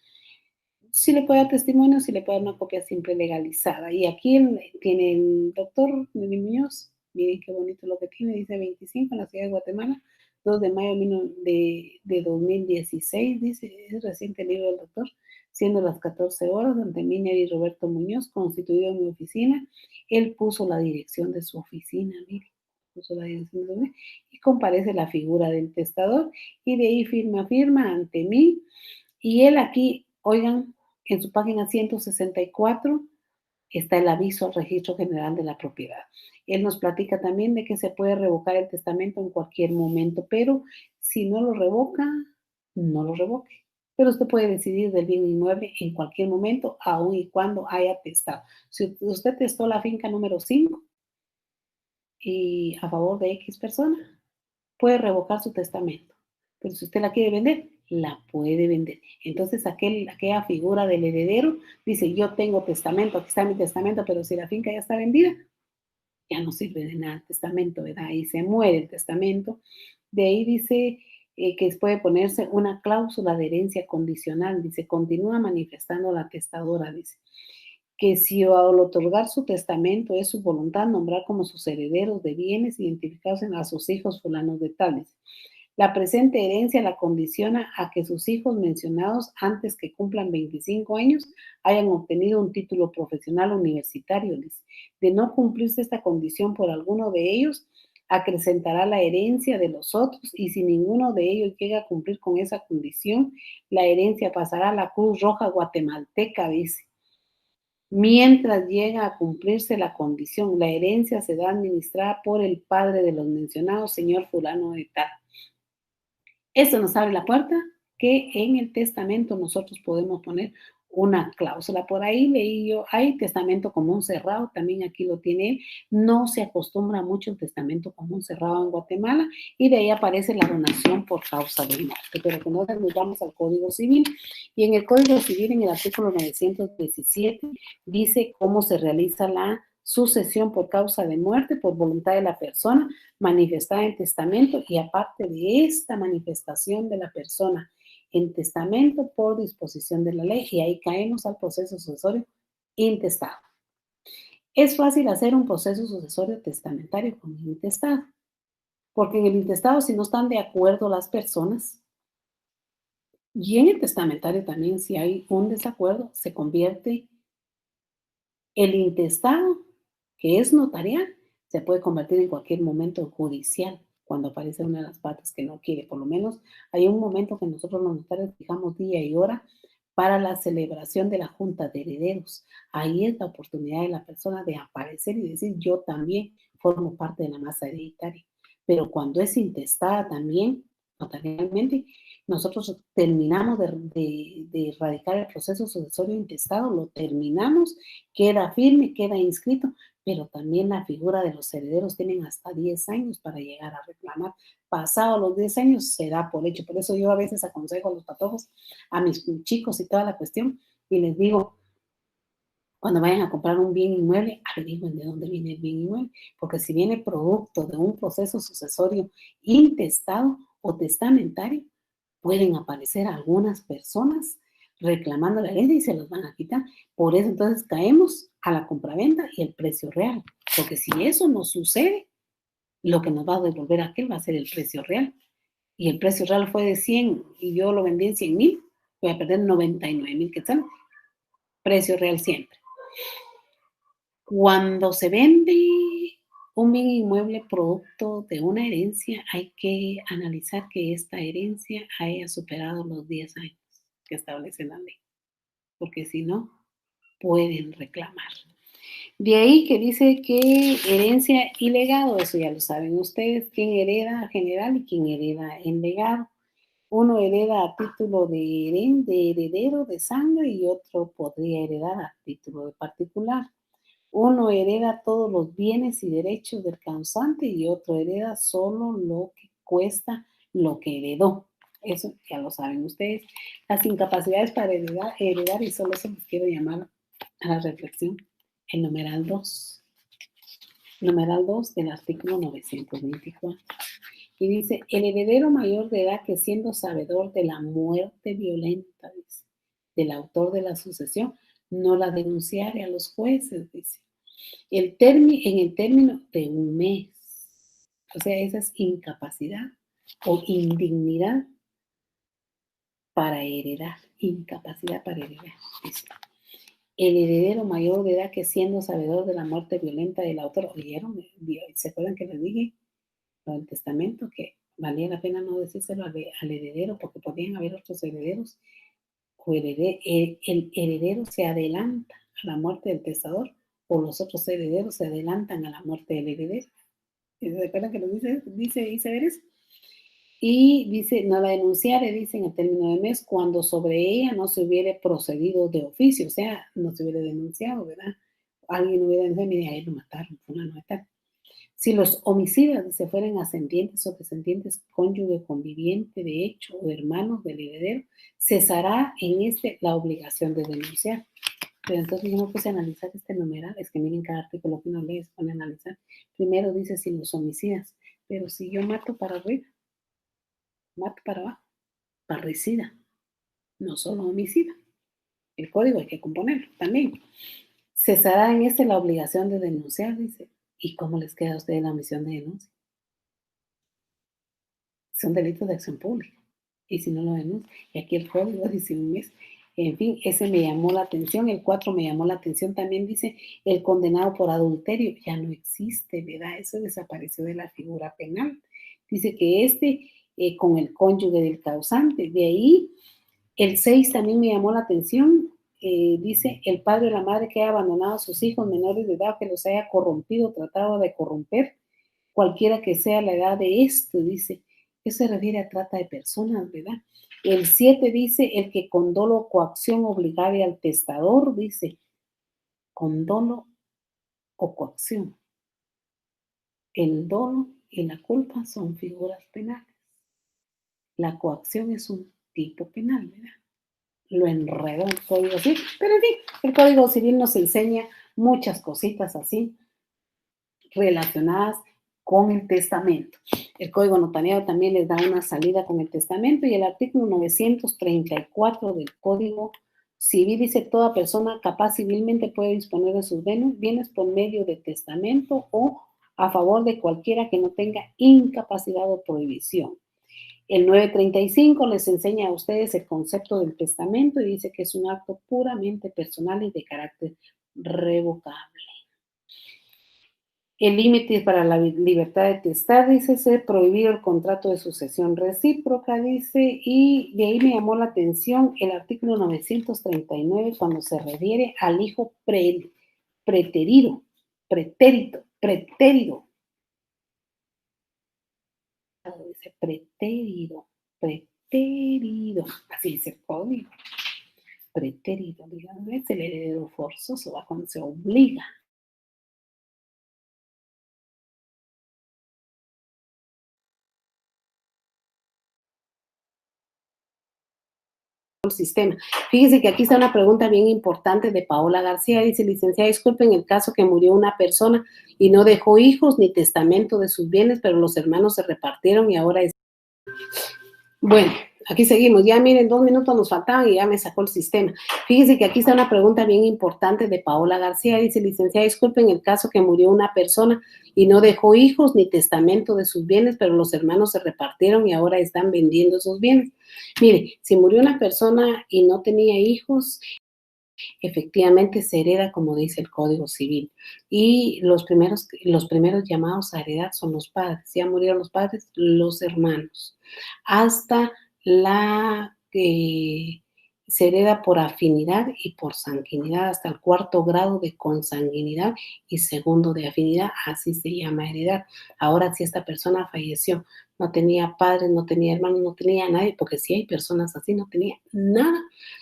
Sí le puede dar testimonio, sí le puede dar una copia simple legalizada. Y aquí tiene el doctor Muñoz, miren qué bonito lo que tiene, dice 25 en la ciudad de Guatemala, 2 de mayo de 2016, dice, es reciente el libro del doctor, siendo las 14 horas, ante mí y Roberto Muñoz, constituido en mi oficina. Él puso la dirección de su oficina, mire, puso la dirección de su oficina, y comparece la figura del testador, y de ahí firma ante mí, y él aquí, oigan, en su página 164 está el aviso al registro general de la propiedad. Él nos platica también de que se puede revocar el testamento en cualquier momento, pero si no lo revoca, no lo revoque. Pero usted puede decidir del bien inmueble en cualquier momento, aun y cuando haya testado. Si usted testó la finca número 5 y a favor de X persona, puede revocar su testamento. Pero si usted la quiere vender, la puede vender. Entonces aquella figura del heredero dice, yo tengo testamento, aquí está mi testamento, pero si la finca ya está vendida, ya no sirve de nada el testamento, ¿verdad? Ahí se muere el testamento. De ahí dice que puede ponerse una cláusula de herencia condicional, dice, continúa manifestando la testadora, dice, que si al otorgar su testamento es su voluntad nombrar como sus herederos de bienes identificados a sus hijos fulanos de tales. La presente herencia la condiciona a que sus hijos mencionados antes que cumplan 25 años hayan obtenido un título profesional universitario. De no cumplirse esta condición por alguno de ellos, acrecentará la herencia de los otros y si ninguno de ellos llega a cumplir con esa condición, la herencia pasará a la Cruz Roja Guatemalteca, dice. Mientras llega a cumplirse la condición, la herencia será administrada por el padre de los mencionados, señor fulano de tal. Eso nos abre la puerta que en el testamento nosotros podemos poner una cláusula. Por ahí leí yo, hay testamento común cerrado, también aquí lo tiene él. No se acostumbra mucho el testamento común cerrado en Guatemala y de ahí aparece la donación por causa de muerte. Pero que nosotros nos vamos al Código Civil y en el Código Civil, en el artículo 917, dice cómo se realiza la sucesión por causa de muerte por voluntad de la persona manifestada en testamento y aparte de esta manifestación de la persona en testamento por disposición de la ley y ahí caemos al proceso sucesorio intestado. Es fácil hacer un proceso sucesorio testamentario con el intestado, porque en el intestado si no están de acuerdo las personas y en el testamentario también si hay un desacuerdo se convierte el intestado, que es notarial, se puede convertir en cualquier momento judicial cuando aparece una de las partes que no quiere. Por lo menos hay un momento que nosotros los notarios fijamos día y hora para la celebración de la junta de herederos. Ahí es la oportunidad de la persona de aparecer y decir yo también formo parte de la masa hereditaria. Pero cuando es intestada también, notarialmente, nosotros terminamos de erradicar el proceso sucesorio intestado, lo terminamos, queda firme, queda inscrito, pero también la figura de los herederos tienen hasta 10 años para llegar a reclamar. Pasado los 10 años se da por hecho. Por eso yo a veces aconsejo a los patojos, a mis chicos y toda la cuestión, y les digo, cuando vayan a comprar un bien inmueble, averigüen de dónde viene el bien inmueble, porque si viene producto de un proceso sucesorio intestado o testamentario, pueden aparecer algunas personas reclamando la herencia y se los van a quitar. Por eso entonces caemos a la compraventa y el precio real, porque si eso no sucede, lo que nos va a devolver aquel va a ser el precio real. Y el precio real fue de 100 y yo lo vendí en 100,000, voy a perder 99,000 quetzales. Precio real siempre. Cuando se vende un bien inmueble producto de una herencia, hay que analizar que esta herencia haya superado los 10 años que establece la ley, porque si no, pueden reclamar. De ahí que dice que herencia y legado, eso ya lo saben ustedes, quién hereda general y quién hereda en legado. Uno hereda a título de heredero de sangre y otro podría heredar a título de particular. Uno hereda todos los bienes y derechos del causante y otro hereda solo lo que cuesta lo que heredó. Eso ya lo saben ustedes. Las incapacidades para heredar y solo se les quiero llamar a la reflexión. El numeral 2. Numeral 2 del artículo 924. Y dice, el heredero mayor de edad que siendo sabedor de la muerte violenta, dice, del autor de la sucesión, no la denunciare a los jueces, dice. En el término de un mes. O sea, esa es incapacidad o indignidad para heredar. Incapacidad para heredar, dice. El heredero mayor de edad que siendo sabedor de la muerte violenta del autor, ¿oyeron? ¿Se acuerdan que les dije lo del testamento? Que valía la pena no decírselo al heredero porque podían haber otros herederos. O el heredero se adelanta a la muerte del testador o los otros herederos se adelantan a la muerte del heredero. ¿Se acuerdan que lo dice Iseveres? Y dice, no la denunciare, dice en el término de mes, cuando sobre ella no se hubiere procedido de oficio, o sea, no se hubiera denunciado, ¿verdad? Alguien hubiera denunciado, mire, ahí lo mataron, fulano de tal. Si los homicidas se fueran ascendientes o descendientes, cónyuge, conviviente de hecho o hermanos del heredero, cesará en la obligación de denunciar. Pero entonces yo me puse a analizar este numeral, es que miren cada artículo que uno lee, se pone a analizar. Primero dice si los homicidas, pero si yo mato para arriba, mato para abajo, parricida, no solo homicida. El código hay que componerlo también. Cesará en la obligación de denunciar, dice. ¿Y cómo les queda a ustedes la omisión de denuncia? Son delitos de acción pública. Y si no lo denuncia, y aquí el código dice un mes. En fin, ese me llamó la atención. El 4 me llamó la atención. También dice el condenado por adulterio. Ya no existe, ¿verdad? Eso desapareció de la figura penal. Dice que con el cónyuge del causante. De ahí, el 6 también me llamó la atención. Dice el padre o la madre que haya abandonado a sus hijos menores de edad, que los haya corrompido, tratado de corromper, cualquiera que sea la edad de esto, dice. Eso se refiere a trata de personas, ¿verdad? El 7 dice, el que con dolo o coacción obligare al testador, dice, con dolo o coacción. El dolo y la culpa son figuras penales. La coacción es un tipo penal, ¿verdad? Lo enredó el Código Civil, pero en fin, el Código Civil nos enseña muchas cositas así relacionadas con el testamento. El Código Notariado también les da una salida con el testamento y el artículo 934 del Código Civil dice toda persona capaz civilmente puede disponer de sus bienes por medio de testamento o a favor de cualquiera que no tenga incapacidad o prohibición. El 935 les enseña a ustedes el concepto del testamento y dice que es un acto puramente personal y de carácter revocable. El límite para la libertad de testar, dice, se prohibido el contrato de sucesión recíproca, dice, y de ahí me llamó la atención el artículo 939 cuando se refiere al hijo pretérito, dice pretérido, pretérido, así dice el código, pretérido, digamos, es el heredero forzoso, va cuando se obliga. El sistema. Fíjese que aquí está una pregunta bien importante de Paola García. Dice, licenciada, disculpe, en el caso que murió una persona y no dejó hijos ni testamento de sus bienes, pero los hermanos se repartieron y ahora es... Bueno, aquí seguimos. Ya miren, 2 minutos nos faltaban y ya me sacó el sistema. Fíjese que aquí está una pregunta bien importante de Paola García. Dice, licenciada, disculpe, en el caso que murió una persona y no dejó hijos ni testamento de sus bienes, pero los hermanos se repartieron y ahora están vendiendo esos bienes. Mire, si murió una persona y no tenía hijos, efectivamente se hereda como dice el Código Civil. Y los primeros llamados a heredar son los padres. Ya murieron los padres, los hermanos. Hasta la que se hereda por afinidad y por sanguinidad, hasta el 4.º de consanguinidad y 2.º de afinidad, así se llama heredar. Ahora, si esta persona falleció, no tenía padres, no tenía hermanos, no tenía nadie, porque si hay personas así, no tenía nada,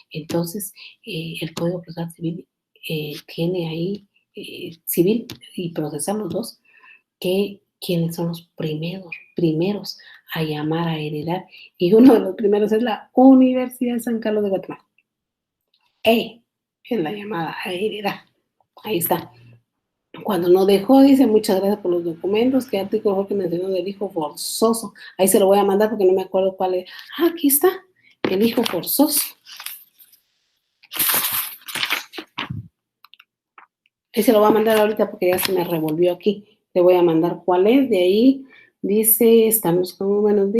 entonces el Código Procesal Civil tiene ahí, civil y procesal los dos, que quienes son los primeros a llamar a heredar, y uno de los primeros es la Universidad de San Carlos de Guatemala. Es la llamada a heredar. Ahí está. Cuando no dejó, dice, muchas gracias por los documentos, que artículo fue que mencionó del hijo forzoso. Ahí se lo voy a mandar porque no me acuerdo cuál es. Aquí está, el hijo forzoso. Ahí se lo voy a mandar ahorita porque ya se me revolvió aquí. Le voy a mandar cuál es. De ahí dice, estamos como buenos días.